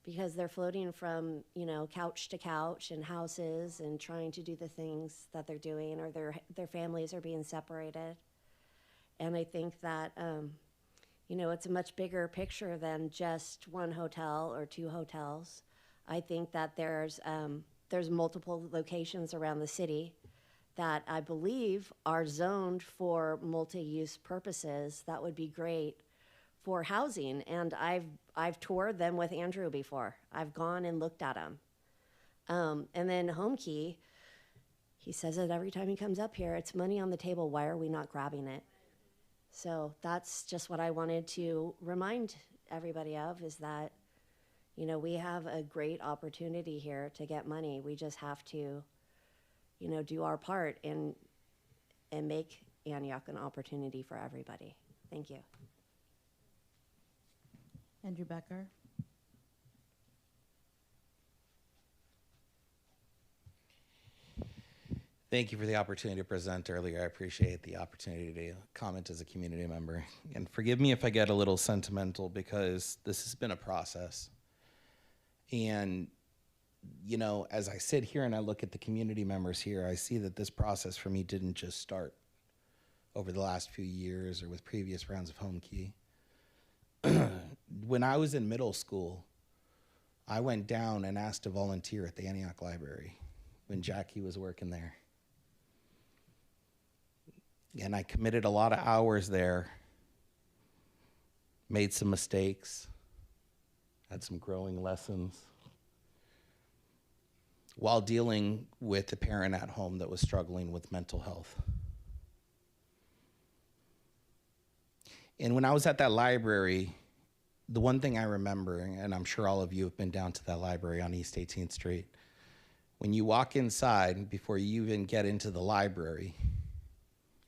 because they're floating from, couch to couch in houses and trying to do the things that they're doing, or their families are being separated. And I think that, it's a much bigger picture than just one hotel or two hotels. I think that there's multiple locations around the city that I believe are zoned for multi-use purposes that would be great for housing. And I've toured them with Andrew before. I've gone and looked at them. And then Home Key, he says it every time he comes up here, it's money on the table. Why are we not grabbing it? So that's just what I wanted to remind everybody of, is that, we have a great opportunity here to get money. We just have to, do our part and make Antioch an opportunity for everybody. Thank you. Andrew Becker. Thank you for the opportunity to present earlier. I appreciate the opportunity to comment as a community member. And forgive me if I get a little sentimental, because this has been a process. And, as I sit here and I look at the community members here, I see that this process for me didn't just start over the last few years or with previous rounds of Home Key. When I was in middle school, I went down and asked to volunteer at the Antioch Library when Jackie was working there. And I committed a lot of hours there, made some mistakes, had some growing lessons, while dealing with a parent at home that was struggling with mental health. And when I was at that library, the one thing I remember, and I'm sure all of you have been down to that library on East 18th Street, when you walk inside, before you even get into the library,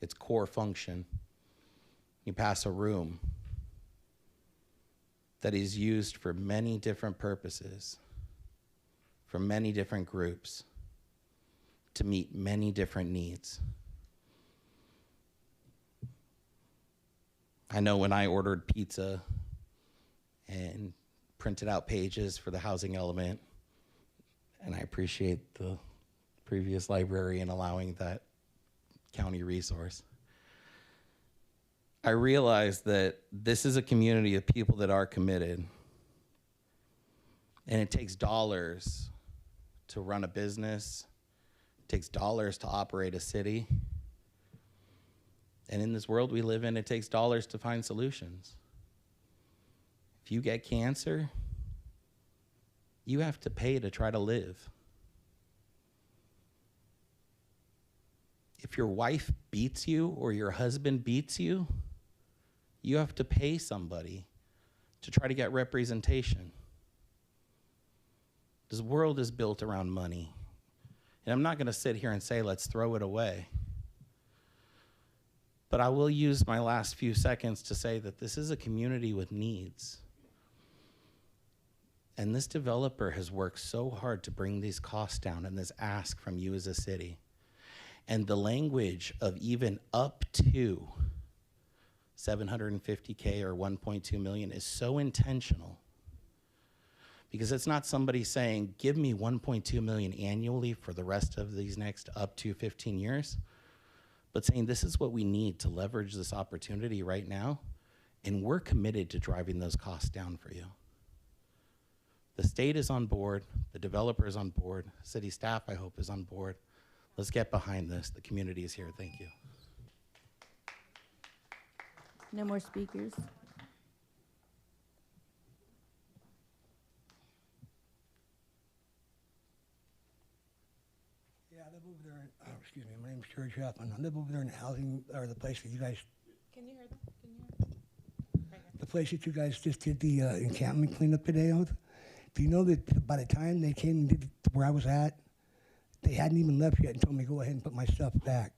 its core function, you pass a room that is used for many different purposes, for many different groups, to meet many different needs. I know when I ordered pizza and printed out pages for the housing element, and I appreciate the previous librarian allowing that county resource, I realized that this is a community of people that are committed, and it takes dollars to run a business, it takes dollars to operate a city, and in this world we live in, it takes dollars to find solutions. If you get cancer, you have to pay to try to live. If your wife beats you or your husband beats you, you have to pay somebody to try to get representation. This world is built around money. And I'm not going to sit here and say, let's throw it away. But I will use my last few seconds to say that this is a community with needs. And this developer has worked so hard to bring these costs down and this ask from you as a city. And the language of even up to $750K or 1.2 million is so intentional, because it's not somebody saying, give me 1.2 million annually for the rest of these next up to 15 years, but saying this is what we need to leverage this opportunity right now, and we're committed to driving those costs down for you. The state is on board, the developer is on board, city staff, I hope, is on board. Let's get behind this. The community is here. Thank you. No more speakers. Yeah, I live over there, excuse me, my name's George Huffman. I live over there in the housing, or the place that you guys, Can you hear them? Can you hear them? Right here. the place that you guys just did the encampment cleanup today of. Do you know that by the time they came and did where I was at, they hadn't even left yet and told me to go ahead and put my stuff back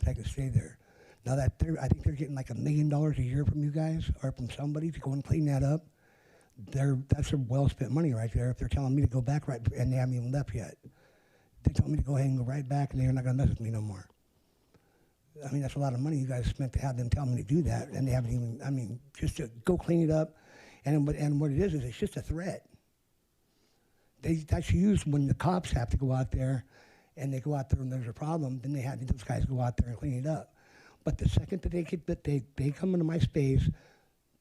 so I could stay there. Now that I think they're getting like $1 million a year from you guys or from somebody to go and clean that up. That's a well-spent money right there if they're telling me to go back right and they haven't even left yet. They told me to go ahead and go right back and they're not gonna mess with me no more. I mean, that's a lot of money you guys spent to have them tell me to do that, and they haven't even, I mean, just to go clean it up. And what it is it's just a threat. That's used when the cops have to go out there and they go out there and there's a problem, then they have those guys go out there and clean it up. But the second that they come into my space,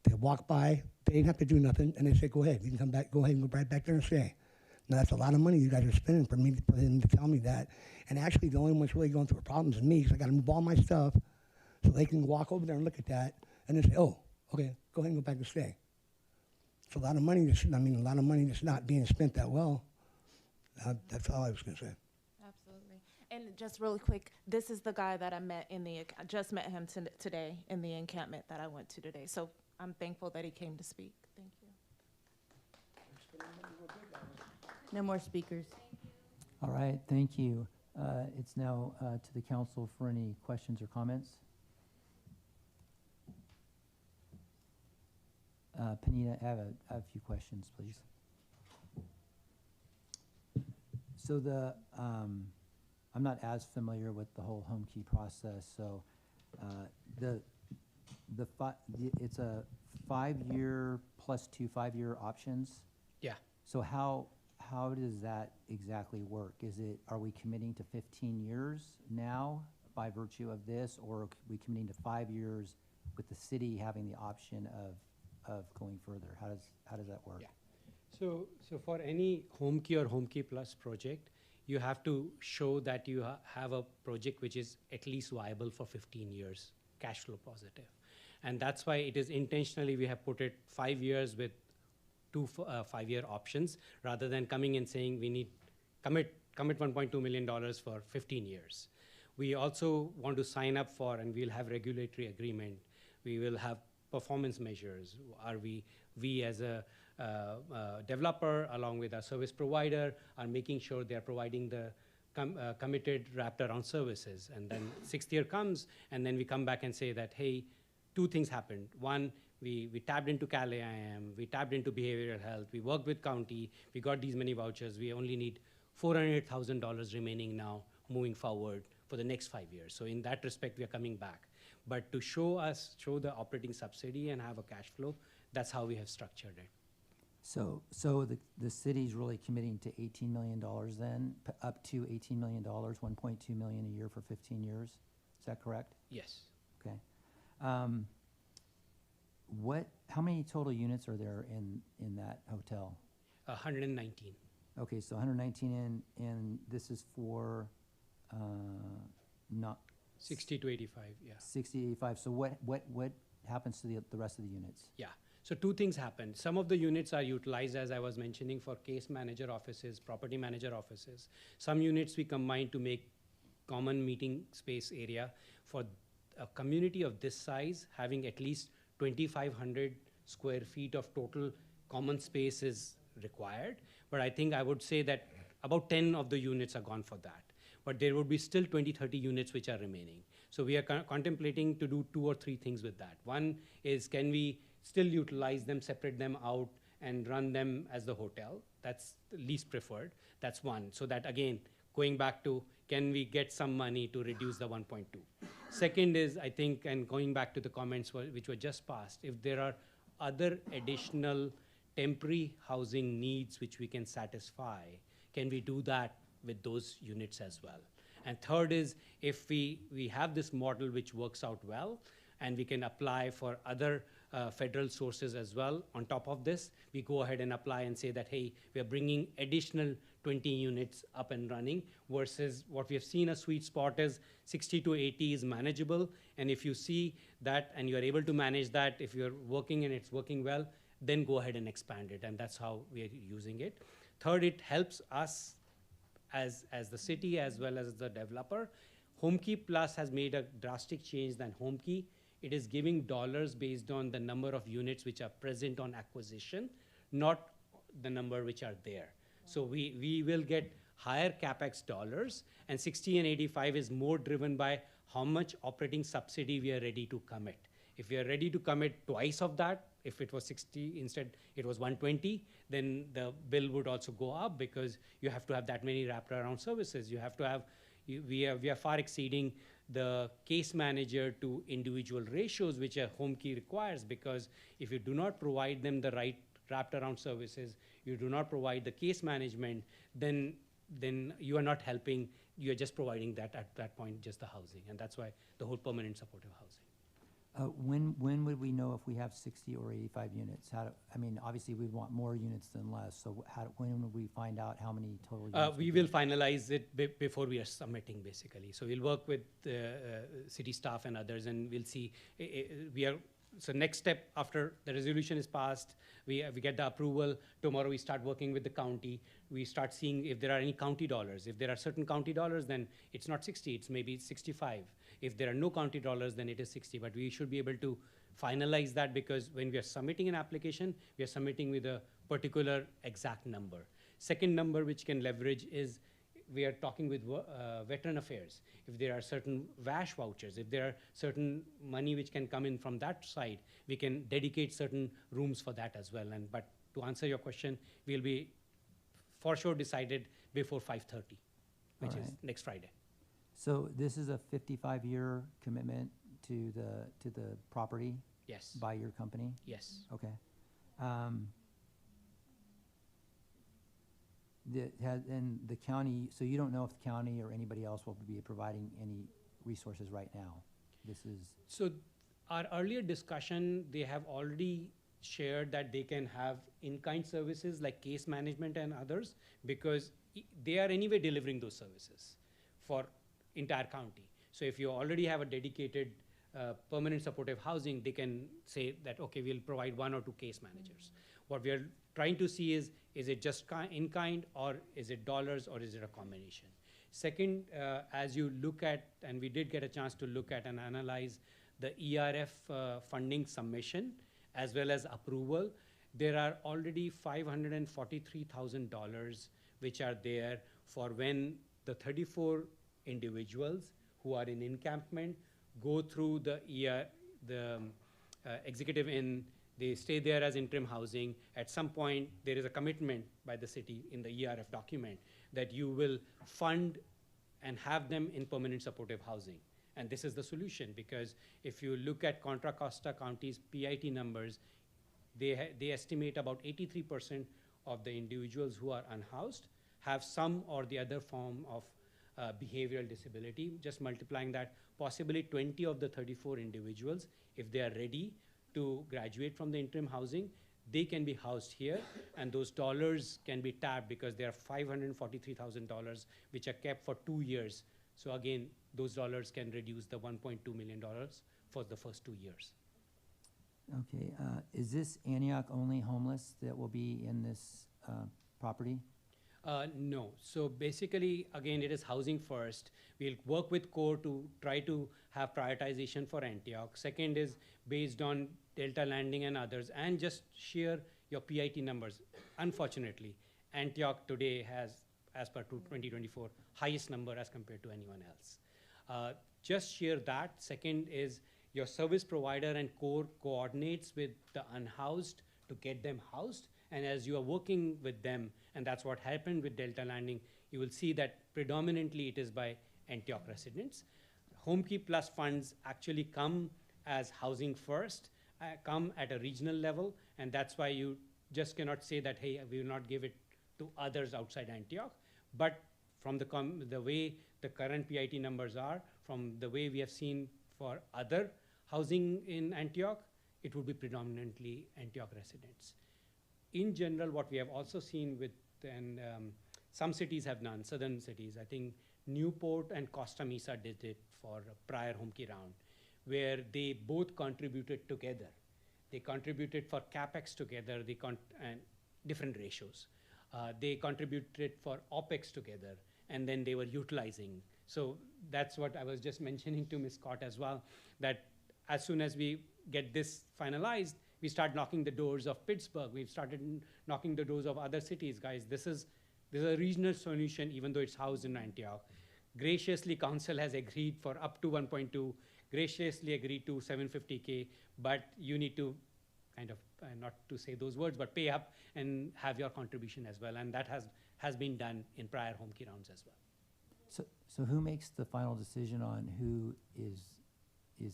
they walk by, they didn't have to do nothing, and they say, go ahead, you can come back, go ahead and go right back there and stay. Now, that's a lot of money you guys are spending for them to tell me that. And actually, the only one's really going through problems is me, because I got to move all my stuff so they can walk over there and look at that and then say, oh, okay, go ahead and go back and stay. It's a lot of money. A lot of money that's not being spent that well. That's all I was going to say. Absolutely. And just really quick, this is the guy that I met I just met him today in the encampment that I went to today. So I'm thankful that he came to speak. Thank you. No more speakers. All right, thank you. It's now to the council for any questions or comments. Panita, I have a few questions, please. So I'm not as familiar with the whole home key process, so it's a 5-year plus 2 5-year options. Yeah. So how does that exactly work? Are we committing to 15 years now by virtue of this, or are we committing to 5 years with the city having the option of going further? How does that work? Yeah. So for any home key or home key plus project, you have to show that you have a project which is at least viable for 15 years, cash flow positive. And that's why it is intentionally we have put it 5 years with 2 5-year options, rather than coming and saying we need commit $1.2 million for 15 years. We also want to sign up for, and we'll have regulatory agreement. We will have performance measures. Are we as a developer, along with our service provider, are making sure they're providing the committed wrapped around services. And then 6th year comes, and then we come back and say that, hey, 2 things happened. One, we tapped into Cal-AIM, we tapped into behavioral health, we worked with county, we got these many vouchers, we only need $400,000 remaining now moving forward for the next 5 years. So in that respect, we are coming back. But to show the operating subsidy and have a cash flow, that's how we have structured it. So the city's really committing to $18 million then, up to $18 million, $1.2 million a year for 15 years? Is that correct? Yes. Okay. How many total units are there in that hotel? 119. Okay, so 119 and this is for not 60 to 85, yeah. 60 to 85. So what happens to the rest of the units? Yeah. So 2 things happen. Some of the units are utilized, as I was mentioning, for case manager offices, property manager offices. Some units we combine to make common meeting space area. For a community of this size, having at least 2,500 square feet of total common space is required. But I think I would say that about 10 of the units are gone for that. But there would be still 20, 30 units which are remaining. So we are contemplating to do 2 or 3 things with that. One is, can we still utilize them, separate them out, and run them as the hotel? That's the least preferred. That's one. So that, again, going back to, can we get some money to reduce the 1.2? Second is, I think, and going back to the comments which were just passed, if there are other additional temporary housing needs which we can satisfy, can we do that with those units as well? And third is, if we have this model which works out well, and we can apply for other federal sources as well on top of this, we go ahead and apply and say that, hey, we are bringing additional 20 units up and running, versus what we have seen a sweet spot is 60 to 80 is manageable. And if you see that and you're able to manage that, if you're working and it's working well, then go ahead and expand it. And that's how we are using it. Third, it helps us as the city as well as the developer. HomeKey Plus has made a drastic change than HomeKey. It is giving dollars based on the number of units which are present on acquisition, not the number which are there. So we will get higher CapEx dollars, and 60 and 85 is more driven by how much operating subsidy we are ready to commit. If we are ready to commit twice of that, if it was 60, instead it was 120, then the bill would also go up, because you have to have that many wraparound services. You have to have, we are far exceeding the case manager to individual ratios which a HomeKey requires, because if you do not provide them the right wrapped around services, you do not provide the case management, then you are not helping, you are just providing that at that point, just the housing. And that's why the whole permanent supportive housing. When would we know if we have 60 or 85 units? I mean, obviously we'd want more units than less. So when would we find out how many total units? We will finalize it before we are submitting, basically. So we'll work with city staff and others, and we'll see. So next step after the resolution is passed, we get the approval. Tomorrow we start working with the county. We start seeing if there are any county dollars. If there are certain county dollars, then it's not 60, it's maybe 65. If there are no county dollars, then it is 60. But we should be able to finalize that, because when we are submitting an application, we are submitting with a particular exact number. Second number which can leverage is, we are talking with Veteran Affairs. If there are certain VASH vouchers, if there are certain money which can come in from that side, we can dedicate certain rooms for that as well. But to answer your question, we'll be for sure decided before 5:30, which is next Friday. So this is a 55-year commitment to the property? Yes. By your company? Yes. Okay. And the county, so you don't know if the county or anybody else will be providing any resources right now? This is... So our earlier discussion, they have already shared that they can have in-kind services like case management and others, because they are anyway delivering those services for entire county. So if you already have a dedicated permanent supportive housing, they can say that, okay, we'll provide 1 or 2 case managers. What we are trying to see is it just in kind, or is it dollars, or is it a combination? Second, as you look at, and we did get a chance to look at and analyze the ERF funding submission as well as approval, there are already $543,000 which are there for when the 34 individuals who are in encampment go through the executive inn. They stay there as interim housing. At some point, there is a commitment by the city in the ERF document that you will fund and have them in permanent supportive housing. And this is the solution, because if you look at Contra Costa County's PIT numbers, they estimate about 83% of the individuals who are unhoused have some or the other form of behavioral disability. Just multiplying that, possibly 20 of the 34 individuals, if they are ready to graduate from the interim housing, they can be housed here, and those dollars can be tapped, because there are $543,000 which are kept for 2 years. So again, those dollars can reduce the $1.2 million for the first 2 years. Okay, is this Antioch only homeless that will be in this property? No. So basically, again, it is housing first. We'll work with CORE to try to have prioritization for Antioch. Second is based on Delta Landing and others, and just share your PIT numbers. Unfortunately, Antioch today has, as per 2024, highest number as compared to anyone else. Just share that. Second is your service provider and CORE coordinates with the unhoused to get them housed. And as you are working with them, and that's what happened with Delta Landing, you will see that predominantly it is by Antioch residents. HomeKey Plus funds actually come as housing first, come at a regional level, and that's why you just cannot say that, hey, we will not give it to others outside Antioch. But From the way the current PIT numbers are, from the way we have seen for other housing in Antioch, it would be predominantly Antioch residents. In general, what we have also seen with, and some cities have done, southern cities, I think Newport and Costa Mesa did it for a prior home key round, where they both contributed together. They contributed for CapEx together, and different ratios. They contributed for OpEx together, and then they were utilizing. So that's what I was just mentioning to Ms. Scott as well, that as soon as we get this finalized, we start knocking the doors of Pittsburgh. We've started knocking the doors of other cities. Guys, this is a regional solution, even though it's housed in Antioch. Graciously, council has agreed for up to 1.2, graciously agreed to 750K, but you need to kind of, not to say those words, but pay up and have your contribution as well. And that has been done in prior home key rounds as well. So who makes the final decision on who is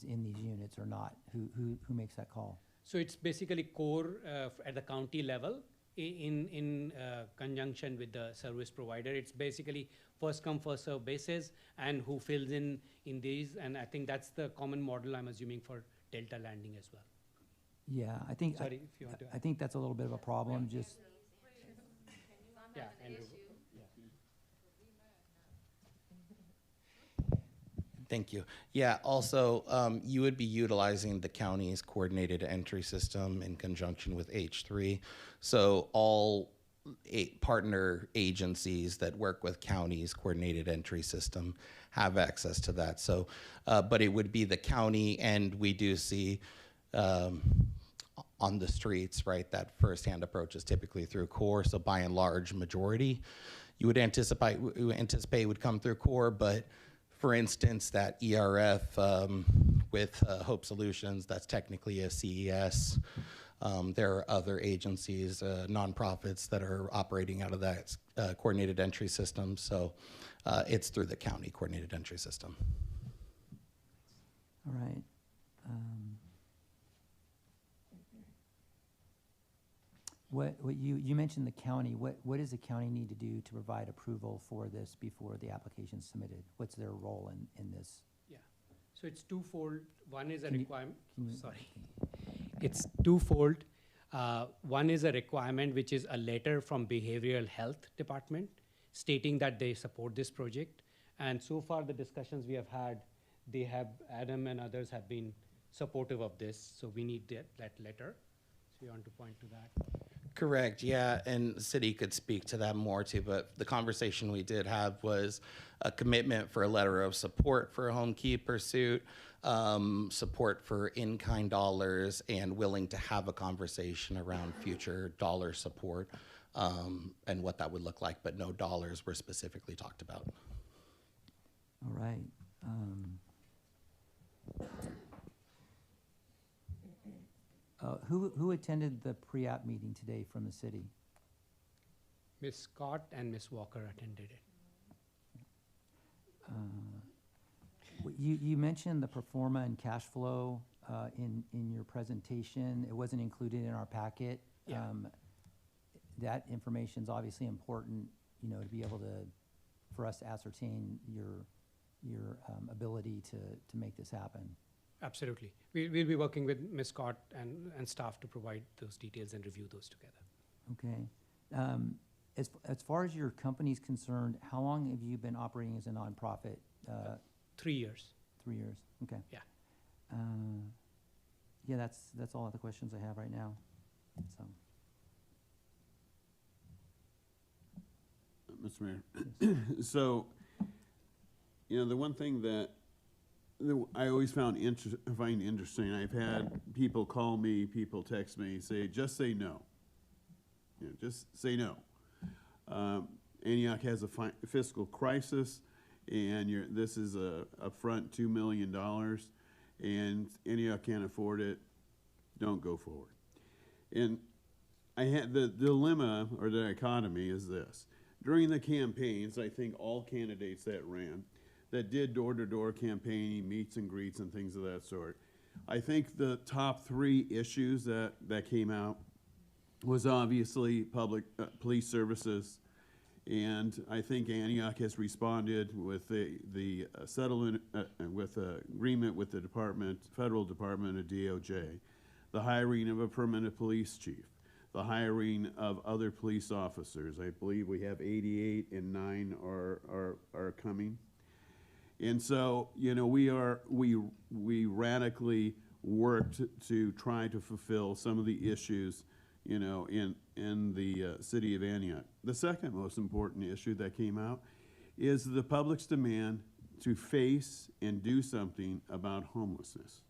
in these units or not? Who makes that call? So it's basically core at the county level in conjunction with the service provider. It's basically first come, first serve basis, and who fills in these. And I think that's the common model, I'm assuming, for Delta Landing as well. Yeah, I think, Sorry, if you want to I think that's a little bit of a problem, just, yeah, Andrew. Thank you. Yeah, also, you would be utilizing the county's coordinated entry system in conjunction with H3. So all partner agencies that work with counties' coordinated entry system have access to that. So, but it would be the county, and we do see on the streets, right, that firsthand approach is typically through core. So by and large, majority, you would anticipate would come through core, but for instance, that ERF with Hope Solutions, that's technically a CES. There are other agencies, nonprofits that are operating out of that coordinated entry system. So it's through the county coordinated entry system. all right. What you mentioned the county. What does the county need to do to provide approval for this before the application is submitted? What's their role in this? Yeah, so it's twofold. One is a Can you- requirement, can you- sorry. It's twofold. One is a requirement, which is a letter from Behavioral Health Department stating that they support this project. And so far, the discussions we have had, Adam and others have been supportive of this. So we need that letter. So you want to point to that? Correct, yeah, and the city could speak to that more too, but the conversation we did have was a commitment for a letter of support for a home key pursuit, support for in-kind dollars, and willing to have a conversation around future dollar support and what that would look like, but no dollars were specifically talked about. All right. Who attended the pre-app meeting today from the city? Ms. Scott and Ms. Walker attended it. You mentioned the pro forma and cash flow in your presentation. It wasn't included in our packet. Yeah. That information is obviously important, to be able for us to ascertain your ability to make this happen. Absolutely. We'll be working with Ms. Scott and staff to provide those details and review those together. Okay. As far as your company's concerned, how long have you been operating as a nonprofit? 3 years. 3 years. Okay. Yeah. Yeah, that's all the questions I have right now. So. Mr. Mayor, so, the one thing that I always find interesting, I've had people call me, people text me, say, just say no. Just say no. Antioch has a fiscal crisis, and this is a upfront $2 million, and Antioch can't afford it. Don't go forward. And I had the dilemma or the dichotomy is this. During the campaigns, I think all candidates that ran, that did door-to-door campaigning, meets and greets and things of that sort, I think the top 3 issues that came out was obviously public police services And I think Antioch has responded with the settlement, with agreement with the federal department of DOJ, the hiring of a permanent police chief, the hiring of other police officers. I believe we have 88 and 9 are coming. And so, you know, we radically worked to try to fulfill some of the issues, you know, in the city of Antioch. The second most important issue that came out is the public's demand to face and do something about homelessness.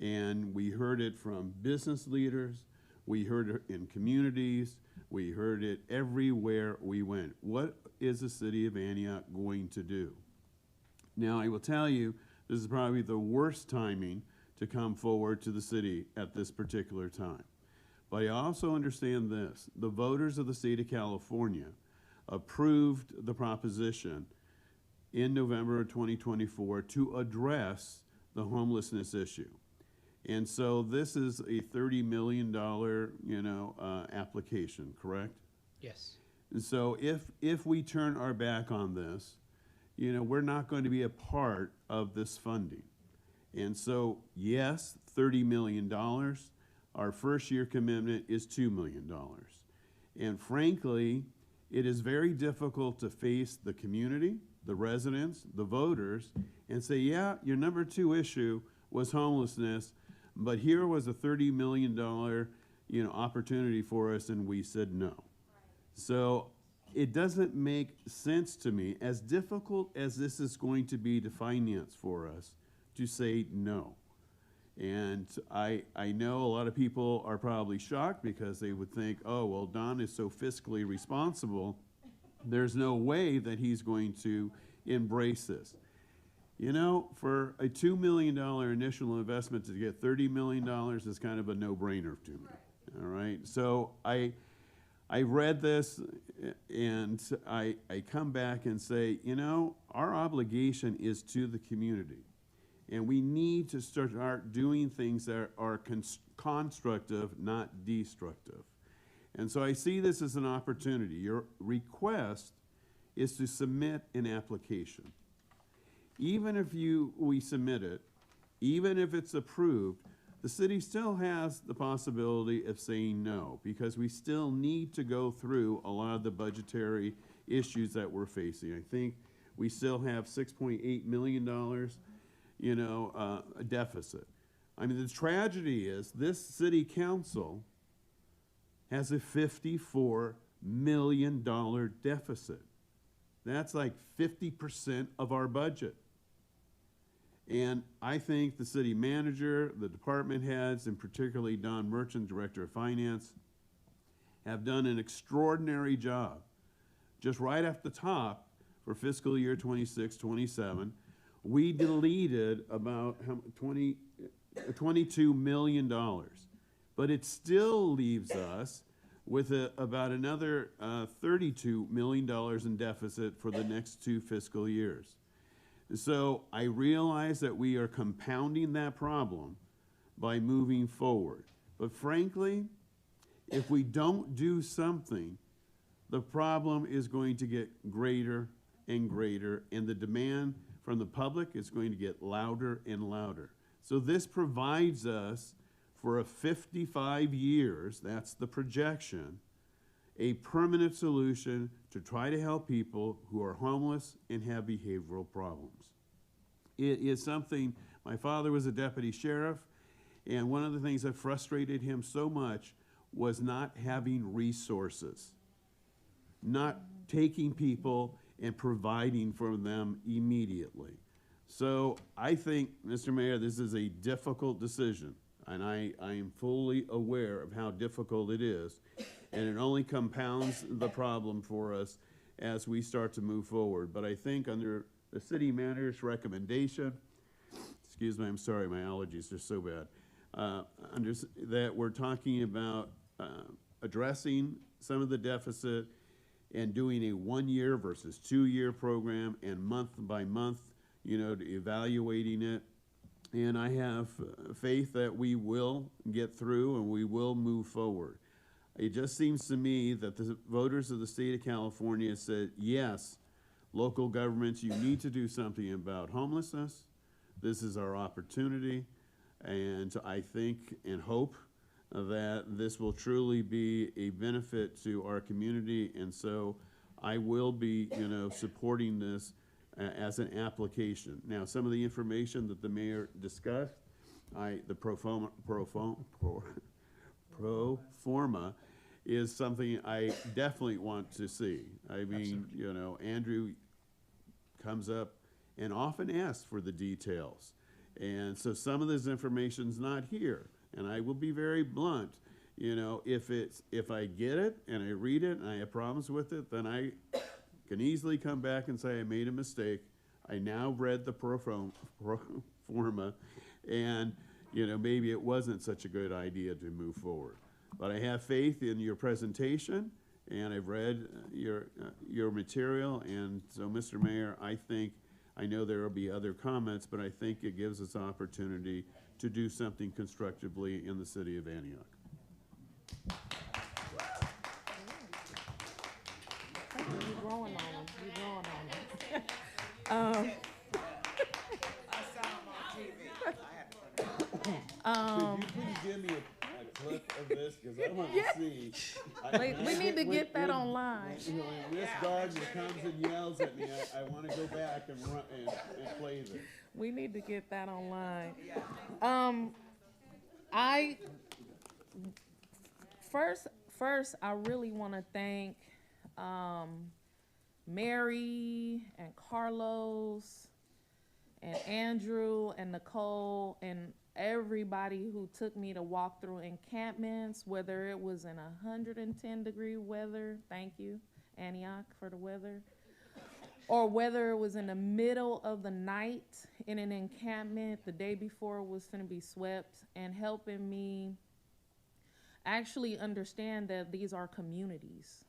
And we heard it from business leaders, we heard it in communities, we heard it everywhere we went. What is the city of Antioch going to do? Now, I will tell you, this is probably the worst timing to come forward to the city at this particular time. But I also understand this. The voters of the state of California approved the proposition in November of 2024 to address the homelessness issue. And so this is a $30 million, you know, application, correct? Yes. And so if we turn our back on this, you know, we're not going to be a part of this funding. And so, yes, $30 million. Our first year commitment is $2 million. And frankly, it is very difficult to face the community, the residents, the voters, and say, yeah, your number 2 issue was homelessness, but here was a $30 million, you know, opportunity for us, and we said no. Right. So it doesn't make sense to me, as difficult as this is going to be to finance for us, to say no. And I know a lot of people are probably shocked because they would think, oh, well, Don is so fiscally responsible, there's no way that he's going to embrace this. You know, for a $2 million initial investment to get $30 million is kind of a no-brainer to me, all right? So I read this and I come back and say, you know, our obligation is to the community. And we need to start doing things that are constructive, not destructive. And so I see this as an opportunity. Your request is to submit an application. Even if we submit it, even if it's approved, the city still has the possibility of saying no, because we still need to go through a lot of the budgetary issues that we're facing. I think we still have $6.8 million, you know, a deficit. I mean, the tragedy is this city council has a $54 million deficit. That's like 50% of our budget. And I think the city manager, the department heads, and particularly Don Merchant, Director of Finance, have done an extraordinary job. Just right off the top, for fiscal year 26-27, we deleted about $22 million. But it still leaves us with about another $32 million in deficit for the next 2 fiscal years. So I realize that we are compounding that problem by moving forward. But frankly, if we don't do something, the problem is going to get greater and greater, and the demand from the public is going to get louder and louder. So this provides us, for 55 years, that's the projection, a permanent solution to try to help people who are homeless and have behavioral problems. It is something, my father was a deputy sheriff, and one of the things that frustrated him so much was not having resources, not taking people and providing for them immediately. So I think, Mr. Mayor, this is a difficult decision, and I am fully aware of how difficult it is, and it only compounds the problem for us as we start to move forward. But I think under the city manager's recommendation, excuse me, I'm sorry, my allergies are so bad, that we're talking about addressing some of the deficit and doing a 1-year versus 2-year program, and month by month, you know, evaluating it. And I have faith that we will get through and we will move forward. It just seems to me that the voters of the state of California said, yes, local governments, you need to do something about homelessness. This is our opportunity. And I think and hope that this will truly be a benefit to our community. And so I will be, supporting this as an application. Now, some of the information that the mayor discussed, the pro forma is something I definitely want to see. I mean, Andrew comes up and often asks for the details. And so some of this information's not here. And I will be very blunt. If I get it and I read it and I have problems with it, then I can easily come back and say I made a mistake. I now read the pro forma, and maybe it wasn't such a good idea to move forward. But I have faith in your presentation, and I've read your material. And so, Mr. Mayor, I know there will be other comments, but I think it gives us opportunity to do something constructively in the city of Antioch. You're growing on them. You're growing on them. Could you please give me a clip of this? Because I want to see. We need to get that online. When this gardener comes and yells at me, I want to go back and run and play this. We need to get that online. First, I really want to thank Mary and Carlos and Andrew and Nicole and everybody who took me to walk through encampments, whether it was in 110-degree weather, thank you, Antioch, for the weather, or whether it was in the middle of the night in an encampment the day before it was going to be swept, and helping me actually understand that these are communities.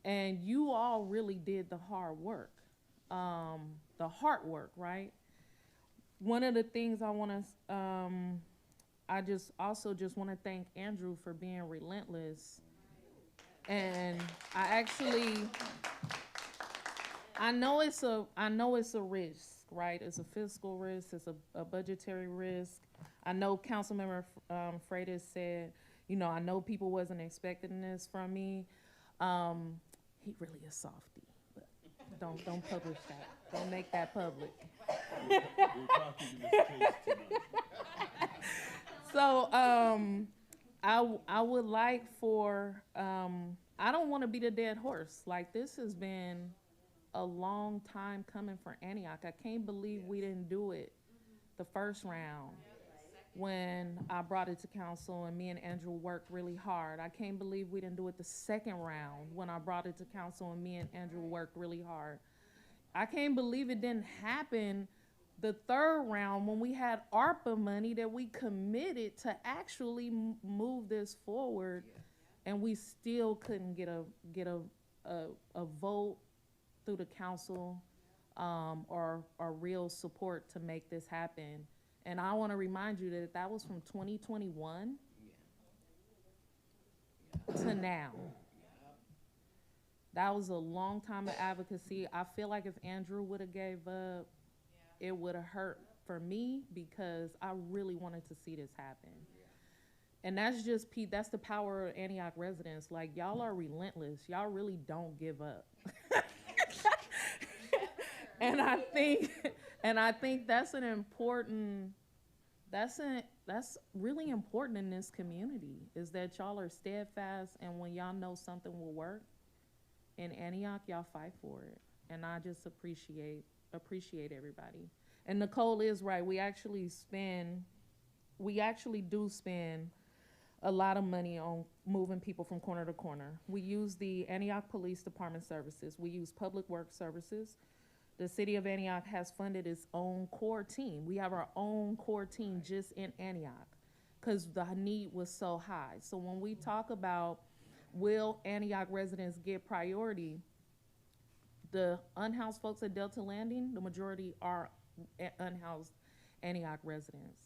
And you all really did the hard work, the hard work, right? One of the things I want to, I just also want to thank Andrew for being relentless. And I know it's a risk, right? It's a fiscal risk, it's a budgetary risk. I know Councilmember Freitas said, I know people wasn't expecting this from me. He really is softy, but don't publish that. Don't make that public. So I would like for, I don't want to be the dead horse. Like, this has been a long time coming for Antioch. I can't believe we didn't do it the first round when I brought it to council and me and Andrew worked really hard. I can't believe we didn't do it the second round when I brought it to council and me and Andrew worked really hard. I can't believe it didn't happen the third round when we had ARPA money that we committed to actually move this forward, and we still couldn't get a vote through the council or real support to make this happen. And I want to remind you that that was from 2021 to now. That was a long time of advocacy. I feel like if Andrew would have gave up, it would have hurt for me, because I really wanted to see this happen. And that's that's the power of Antioch residents. Like, y'all are relentless. Y'all really don't give up. And I think that's an important, that's really important in this community, is that y'all are steadfast, and when y'all know something will work in Antioch, y'all fight for it. And I just appreciate everybody. And Nicole is right. We actually do spend a lot of money on moving people from corner to corner. We use the Antioch Police Department services. We use Public Works services. The city of Antioch has funded its own core team. We have our own core team just in Antioch because the need was so high. So when we talk about will Antioch residents get priority, the unhoused folks at Delta Landing, the majority are unhoused Antioch residents.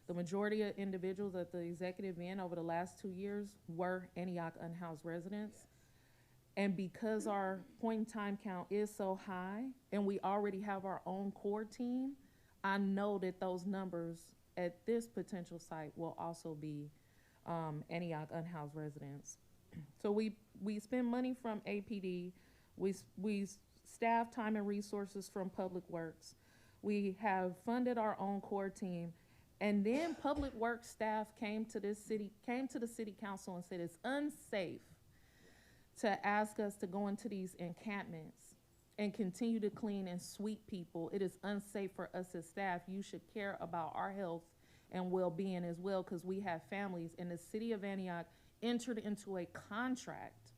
The majority of individuals at the executive end over the last 2 years were Antioch unhoused residents. And because our point in time count is so high and we already have our own core team, I know that those numbers at this potential site will also be Antioch unhoused residents. So we spend money from APD, we staff time and resources from Public Works, we have funded our own core team, and then Public Works staff came to the city council and said it's unsafe to ask us to go into these encampments and continue to clean and sweep people. It is unsafe for us as staff. You should care about our health and well-being as well, because we have families. And the city of Antioch entered into a contract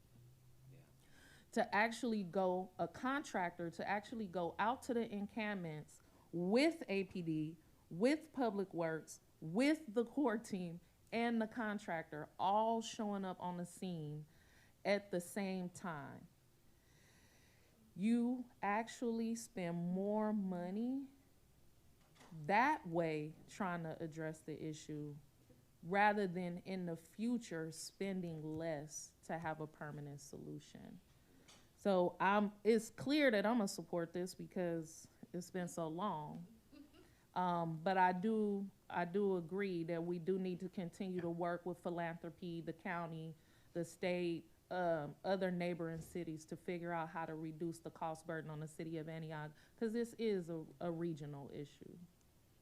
to actually go, a contractor to actually go out to the encampments with APD, with Public Works, with the core team, and the contractor all showing up on the scene at the same time. You actually spend more money that way trying to address the issue rather than in the future spending less to have a permanent solution. So it's clear that I'm gonna support this because it's been so long. But I do agree that we do need to continue to work with philanthropy, the county, the state, other neighboring cities to figure out how to reduce the cost burden on the city of Antioch, because this is a regional issue.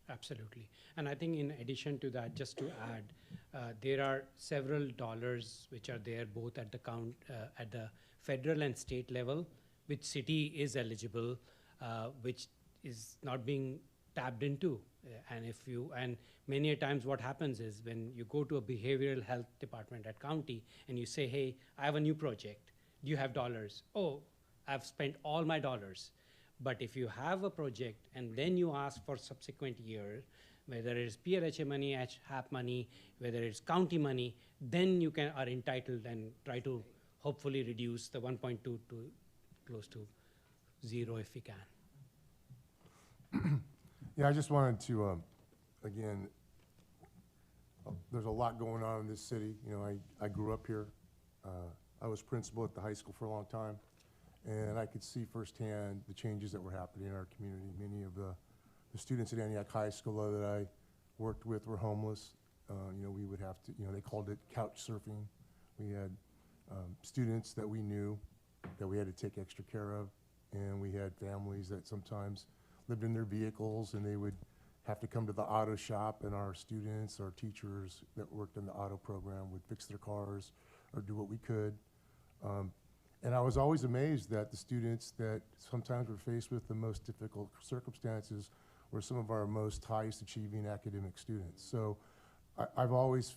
Absolutely. And I think in addition to that, just to add, there are several dollars which are there both at the federal and state level, which city is eligible, which is not being tapped into. And many a times what happens is when you go to a behavioral health department at county and you say, hey, I have a new project, do you have dollars? Oh, I've spent all my dollars. But if you have a project and then you ask for subsequent year, whether it's PLHA money, HAP money, whether it's county money, then you are entitled and try to hopefully reduce the 1.2 to close to 0 if we can. Yeah, I just wanted to, again, there's a lot going on in this city. You know, I grew up here. I was principal at the high school for a long time, and I could see firsthand the changes that were happening in our community. Many of the students at Antioch High School that I worked with were homeless. You know, we would have to, you know, they called it couch surfing. We had students that we knew that we had to take extra care of, and we had families that sometimes lived in their vehicles and they would have to come to the auto shop, and our students, our teachers that worked in the auto program would fix their cars or do what we could. And I was always amazed that the students that sometimes were faced with the most difficult circumstances were some of our most highest achieving academic students. So I've always,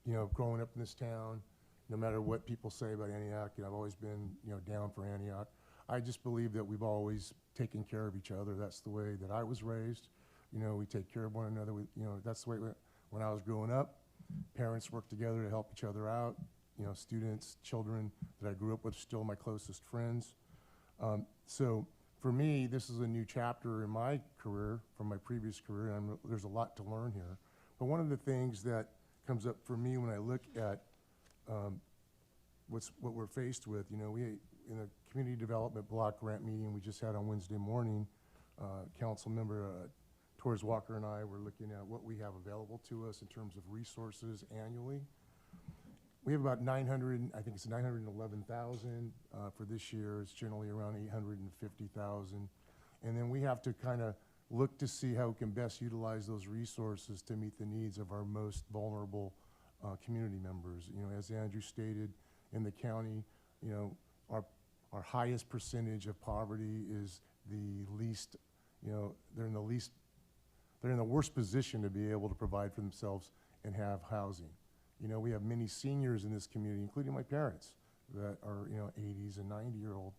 you know, growing up in this town, no matter what people say about Antioch, you know, I've always been, you know, down for Antioch. I just believe that we've always taken care of each other. That's the way that I was raised. You know, we take care of one another. You know, that's the way when I was growing up, parents worked together to help each other out. You know, students, children that I grew up with, still my closest friends. So for me, this is a new chapter in my career from my previous career, and there's a lot to learn here. But one of the things that comes up for me when I look at what we're faced with, you know, in a community development block grant meeting we just had on Wednesday morning, Council Member Torres Walker and I were looking at what we have available to us in terms of resources annually. We have about 900, I think it's 911,000 for this year. It's generally around 850,000. And then we have to kind of look to see how we can best utilize those resources to meet the needs of our most vulnerable community members. You know, as Andrew stated, in the county, you know, our highest percentage of poverty is the least, you know, they're in the worst position to be able to provide for themselves and have housing. You know, we have many seniors in this community, including my parents, that are, you know, 80s and 90-year-old,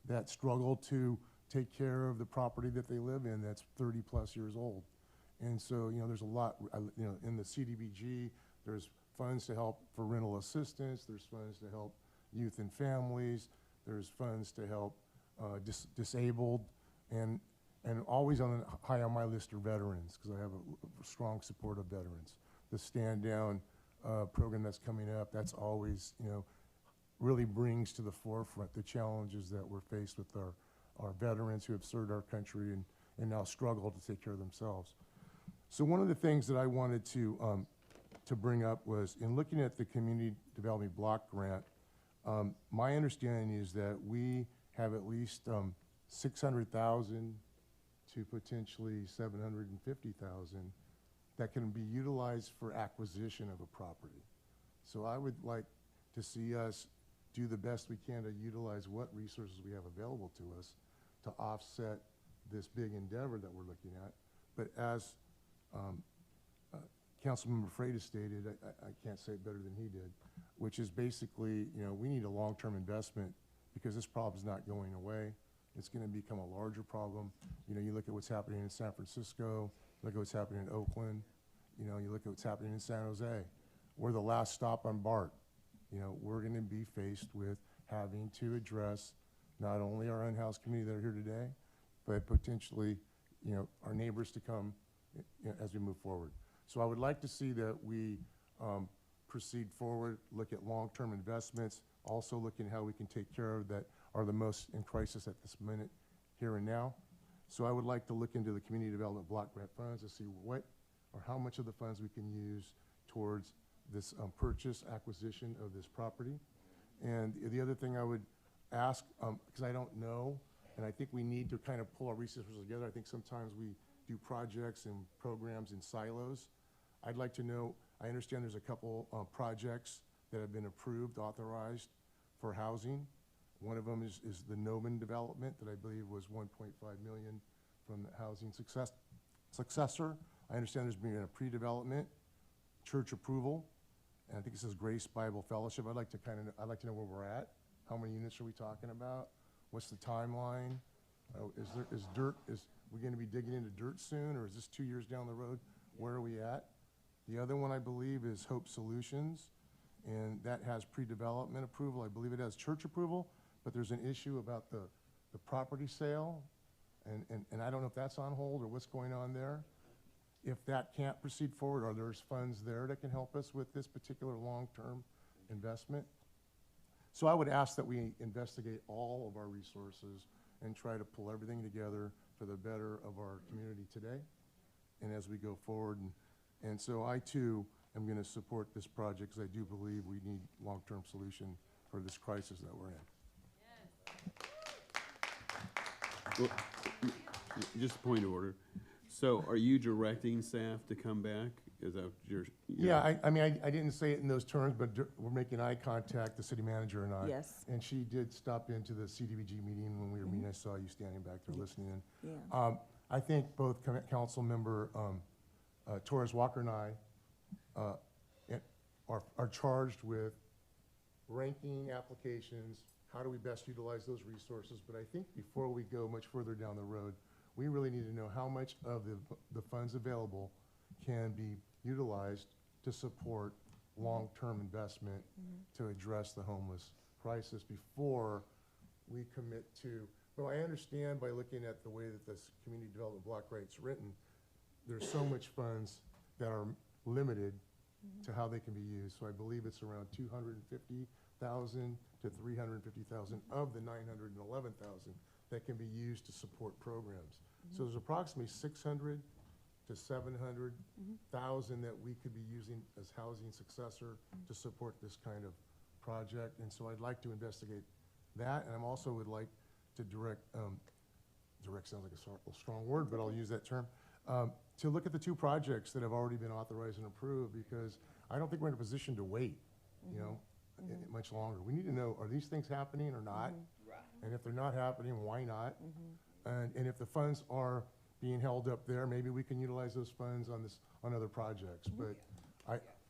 that struggle to take care of the property that they live in that's 30 plus years old. And so, you know, there's a lot, you know, in the CDBG, there's funds to help for rental assistance, there's funds to help youth and families, there's funds to help disabled, and And always high on my list are veterans, because I have a strong support of veterans. The Stand Down program that's coming up, that's always, really brings to the forefront the challenges that we're faced with our veterans who have served our country and now struggle to take care of themselves. So one of the things that I wanted to bring up was, in looking at the Community Development Block Grant, my understanding is that we have at least 600,000 to potentially 750,000 that can be utilized for acquisition of a property. So I would like to see us do the best we can to utilize what resources we have available to us to offset this big endeavor that we're looking at. But as Councilmember Freitas stated, I can't say it better than he did, which is basically, we need a long-term investment because this problem's not going away. It's going to become a larger problem. You look at what's happening in San Francisco, look at what's happening in Oakland, you look at what's happening in San Jose. We're the last stop on BART. We're going to be faced with having to address not only our unhoused community that are here today, but potentially, our neighbors to come as we move forward. So I would like to see that we proceed forward, look at long-term investments, also looking at how we can take care of that are the most in crisis at this minute, here and now. So I would like to look into the Community Development Block Grant funds to see what or how much of the funds we can use towards this acquisition of this property. And the other thing I would ask, because I don't know, and I think we need to kind of pull our resources together. I think sometimes we do projects and programs in silos. I'd like to know, I understand there's a couple projects that have been approved, authorized for housing. One of them is the Noman development that I believe was 1.5 million from the housing successor. I understand there's been a pre-development, church approval, and I think it says Grace Bible Fellowship. I'd like to know where we're at. How many units are we talking about? What's the timeline? Is we going to be digging into dirt soon, or is this 2 years down the road? Where are we at? The other one I believe is Hope Solutions, and that has pre-development approval. I believe it has church approval, but there's an issue about the property sale, and I don't know if that's on hold or what's going on there. If that can't proceed forward, are there funds there that can help us with this particular long-term investment? So I would ask that we investigate all of our resources and try to pull everything together for the better of our community today and as we go forward. And so I too am going to support this project because I do believe we need long-term solution for this crisis that we're in. Well, just a point of order. So are you directing staff to come back? Is that your? Yeah, I mean, I didn't say it in those terms, but we're making eye contact, the city manager and I. Yes. And she did stop into the CDBG meeting when we were meeting. I saw you standing back there listening in. Yeah. I think both council member Torres Walker and I are charged with ranking applications. How do we best utilize those resources? But I think before we go much further down the road, we really need to know how much of the funds available can be utilized to support long-term investment to address the homeless crisis before we commit to. Well, I understand by looking at the way that this Community Development Block Grant's written, there's so much funds that are limited to how they can be used. So I believe it's around 250,000 to 350,000 of the 911,000 that can be used to support programs. So there's approximately 600 to 700,000 that we could be using as housing successor to support this kind of project. And so I'd like to investigate that, and I also would like to direct sounds like a strong word, but I'll use that term, to look at the two projects that have already been authorized and approved, because I don't think we're in a position to wait, much longer. We need to know, are these things happening or not? And if they're not happening, why not? And if the funds are being held up there, maybe we can utilize those funds on other projects. But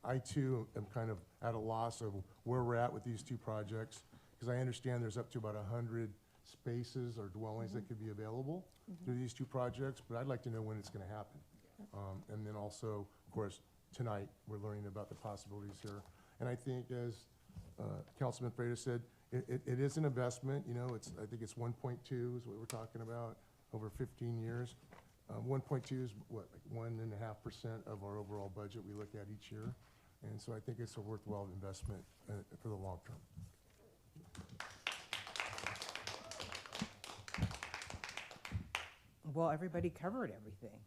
I too am kind of at a loss of where we're at with these two projects, because I understand there's up to about 100 spaces or dwellings that could be available through these two projects, but I'd like to know when it's going to happen. And then also, of course, tonight we're learning about the possibilities here. And I think, as Councilman Freitas said, it is an investment. I think it's 1.2 is what we're talking about over 15 years. 1.2 is what, like 1.5% of our overall budget we look at each year. And so I think it's a worthwhile investment for the long term. Well, everybody covered everything.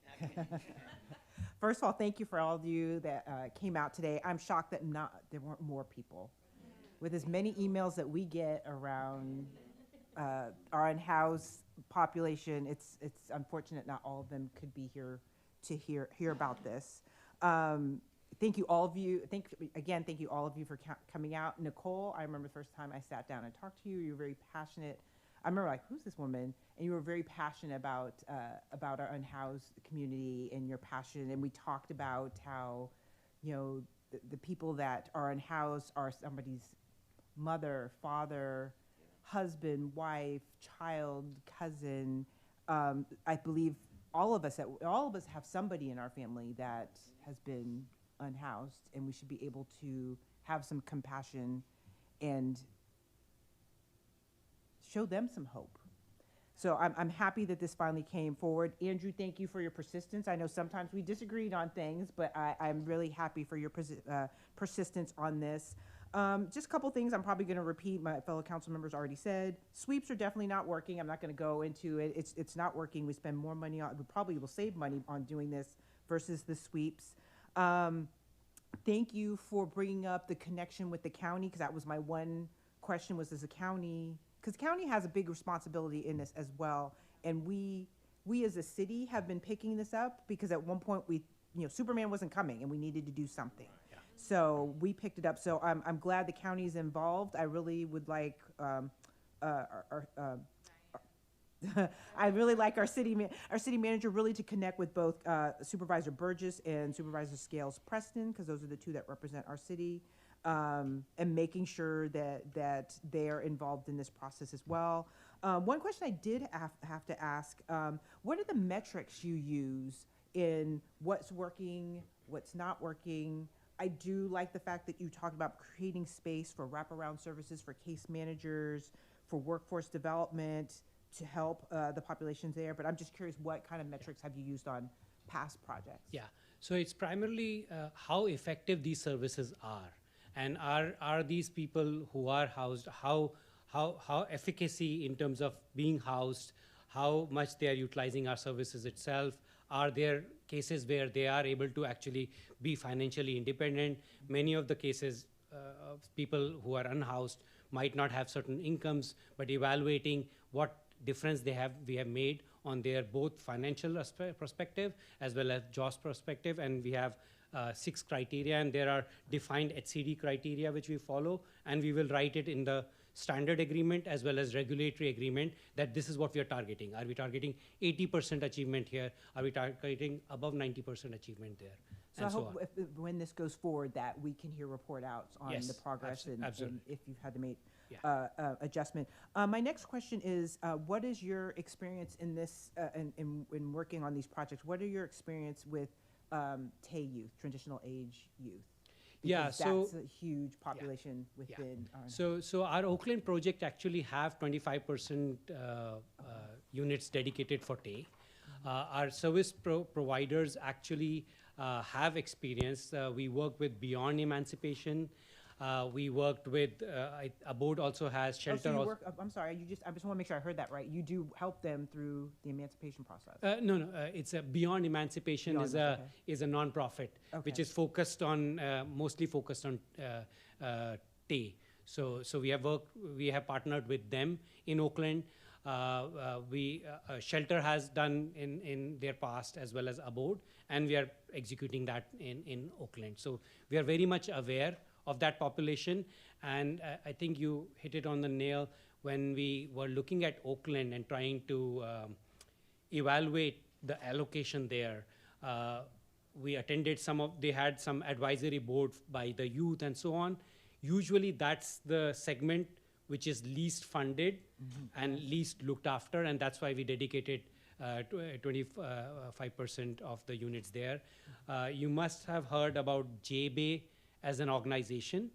First of all, thank you for all of you that came out today. I'm shocked that there weren't more people. With as many emails that we get around our in-house population, it's unfortunate not all of them could be here to hear about this. Thank you all of you. Thank you all of you for coming out. Nicole, I remember the first time I sat down and talked to you. You were very passionate. I remember like, who's this woman? And you were very passionate about our unhoused community and your passion. And we talked about how, you know, the people that are unhoused are somebody's mother, father, husband, wife, child, cousin. I believe all of us have somebody in our family that has been unhoused, and we should be able to have some compassion and show them some hope. So I'm happy that this finally came forward. Andrew, thank you for your persistence. I know sometimes we disagreed on things, but I'm really happy for your persistence on this. Just a couple things I'm probably going to repeat. My fellow council members already said. Sweeps are definitely not working. I'm not going to go into it. It's not working. We spend more money on. We probably will save money on doing this versus the sweeps. Thank you for bringing up the connection with the county, because that was my one question. Was, as a county, because the county has a big responsibility in this as well, and we as a city have been picking this up because at one point Superman wasn't coming and we needed to do something. So we picked it up. So I'm glad the county's involved. I really would like I really like our city manager really to connect with both Supervisor Burgess and Supervisor Scales Preston, because those are the two that represent our city, and making sure that they are involved in this process as well. One question I did have to ask, what are the metrics you use in what's working, what's not working? I do like the fact that you talked about creating space for wraparound services for case managers, for workforce development, to help the populations there. But I'm just curious, what kind of metrics have you used on past projects? Yeah, so it's primarily how effective these services are, and are these people who are housed, how efficacy in terms of being housed, how much they are utilizing our services itself. Are there cases where they are able to actually be financially independent? Many of the cases of people who are unhoused might not have certain incomes, but evaluating what difference we have made on their both financial perspective as well as jobs perspective. And we have 6 criteria, and there are defined HCD criteria which we follow, and we will write it in the standard agreement as well as regulatory agreement that this is what we are targeting. Are we targeting 80% achievement here? Are we targeting above 90% achievement there? So I hope when this goes forward that we can hear report outs on the progress and if you've had to make adjustment. My next question is, what is your experience in this, in working on these projects? What are your experience with TAY youth, transitional age youth? Because that's a huge population within. So our Oakland project actually have 25% units dedicated for TAY. Our service providers actually have experience. We work with Beyond Emancipation. We worked with, a board also has shelter. So you work, I'm sorry, I just want to make sure I heard that right. You do help them through the emancipation process? No, it's a Beyond Emancipation is a nonprofit, which is focused on, mostly focused on TAY. So we have partnered with them in Oakland. Shelter has done in their past as well as Abode, and we are executing that in Oakland. So we are very much aware of that population, and I think you hit it on the nail when we were looking at Oakland and trying to evaluate the allocation there. We attended they had some advisory board by the youth and so on. Usually that's the segment which is least funded and least looked after, and that's why we dedicated 25% of the units there. You must have heard about JBay as an organization.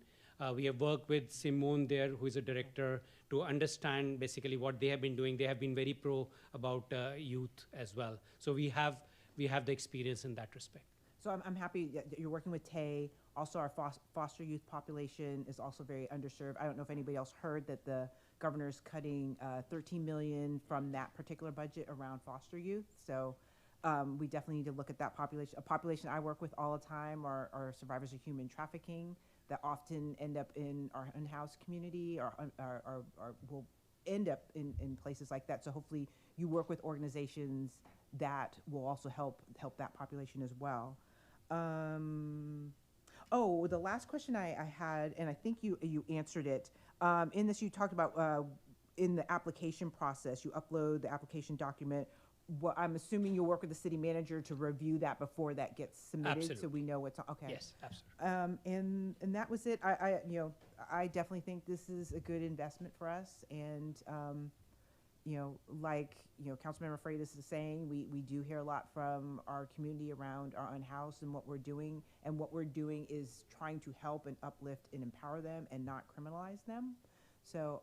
We have worked with Simone there, who is a director, to understand basically what they have been doing. They have been very pro about youth as well. So we have the experience in that respect. So I'm happy that you're working with Tay. Also, our foster youth population is also very underserved. I don't know if anybody else heard that the governor's cutting $13 million from that particular budget around foster youth. So we definitely need to look at that population. A population I work with all the time are survivors of human trafficking that often end up in our in-house community or will end up in places like that. So hopefully you work with organizations that will also help that population as well. Oh, the last question I had, and I think you answered it. In this, you talked about in the application process, you upload the application document. What I'm assuming you'll work with the city manager to review that before that gets submitted, Absolutely. so we know what's okay. Yes, absolutely. And that was it. I definitely think this is a good investment for us, and like Councilmember Freitas is saying, we do hear a lot from our community around our unhoused and what we're doing. And what we're doing is trying to help and uplift and empower them and not criminalize them. So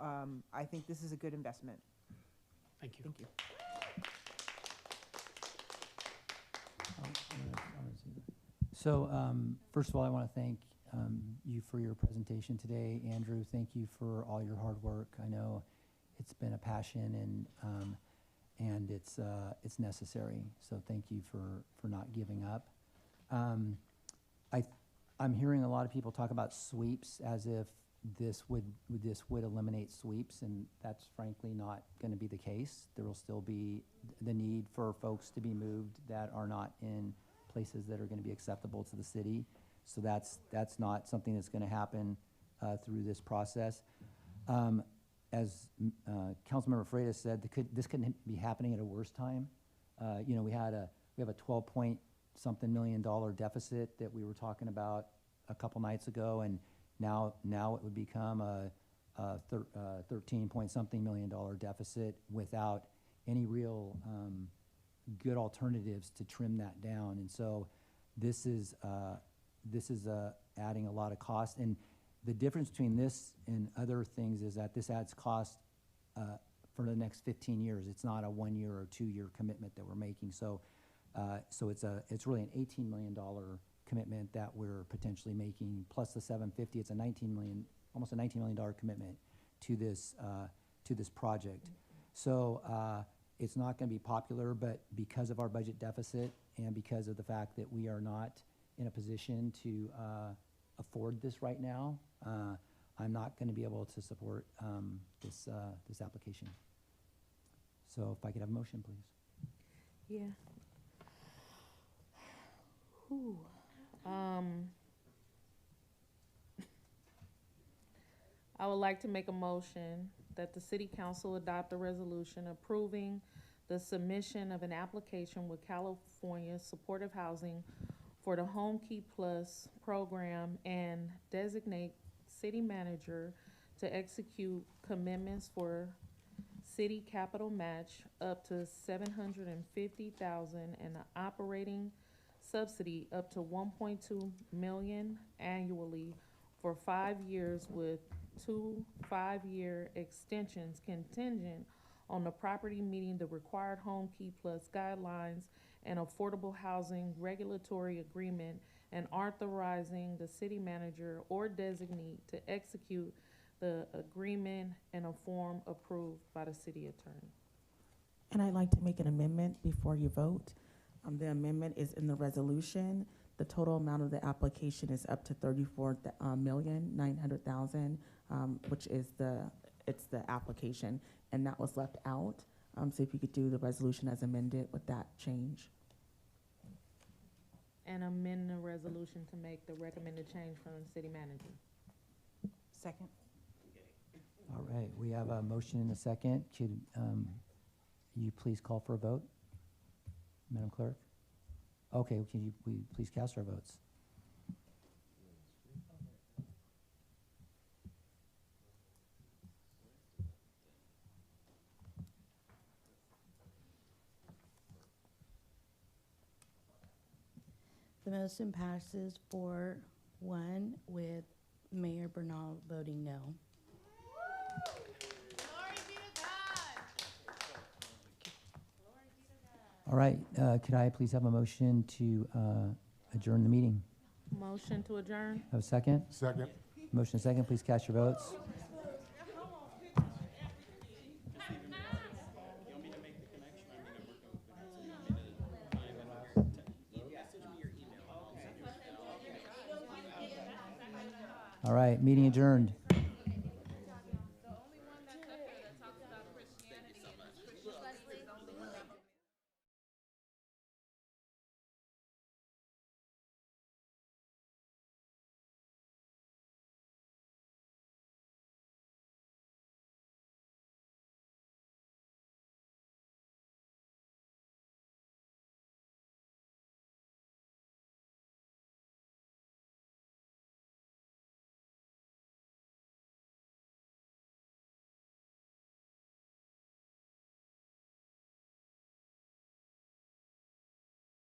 I think this is a good investment. Thank you. Thank you. So first of all, I want to thank you for your presentation today. Andrew, thank you for all your hard work. I know it's been a passion and it's necessary. So thank you for not giving up. I'm hearing a lot of people talk about sweeps as if this would eliminate sweeps, and that's frankly not going to be the case. There will still be the need for folks to be moved that are not in places that are going to be acceptable to the city. So that's not something that's going to happen through this process. As Councilmember Freitas said, this couldn't be happening at a worse time. We have a 12-point-something million deficit that we were talking about a couple nights ago, and now it would become a 13-point-something million deficit without any real good alternatives to trim that down. And so this is adding a lot of cost. And the difference between this and other things is that this adds cost for the next 15 years. It's not a 1 year or 2 year commitment that we're making. So it's really an $18 million commitment that we're potentially making, plus the 750. It's almost a $19 million commitment to this project. So it's not going to be popular, but because of our budget deficit and because of the fact that we are not in a position to afford this right now, I'm not going to be able to support this application. So if I could have a motion, please. Yeah. Whew. I would like to make a motion that the City Council adopt a resolution approving the submission of an application with California Supportive Housing for the Home Key Plus program and designate city manager to execute commitments for city capital match up to $750,000 and an operating subsidy up to $1.2 million annually for 5 years with 2 5-year extensions contingent on the property meeting the required Home Key Plus guidelines and affordable housing regulatory agreement, and authorizing the city manager or designee to execute the agreement in a form approved by the city attorney. And I'd like to make an amendment before you vote. The amendment is in the resolution. The total amount of the application is up to $34,900,000, which is the application, and that was left out. So if you could do the resolution as amended with that change. And amend the resolution to make the recommended change from the city manager. Second. All right, we have a motion and a second. Could you please call for a vote, Madam Clerk? Okay, can we please cast our votes? The motion passes 4-1 with Mayor Bernal voting no. All right, could I please have a motion to adjourn the meeting? Motion to adjourn? Have a second? Second. Motion and second, please cast your votes. All right, meeting adjourned.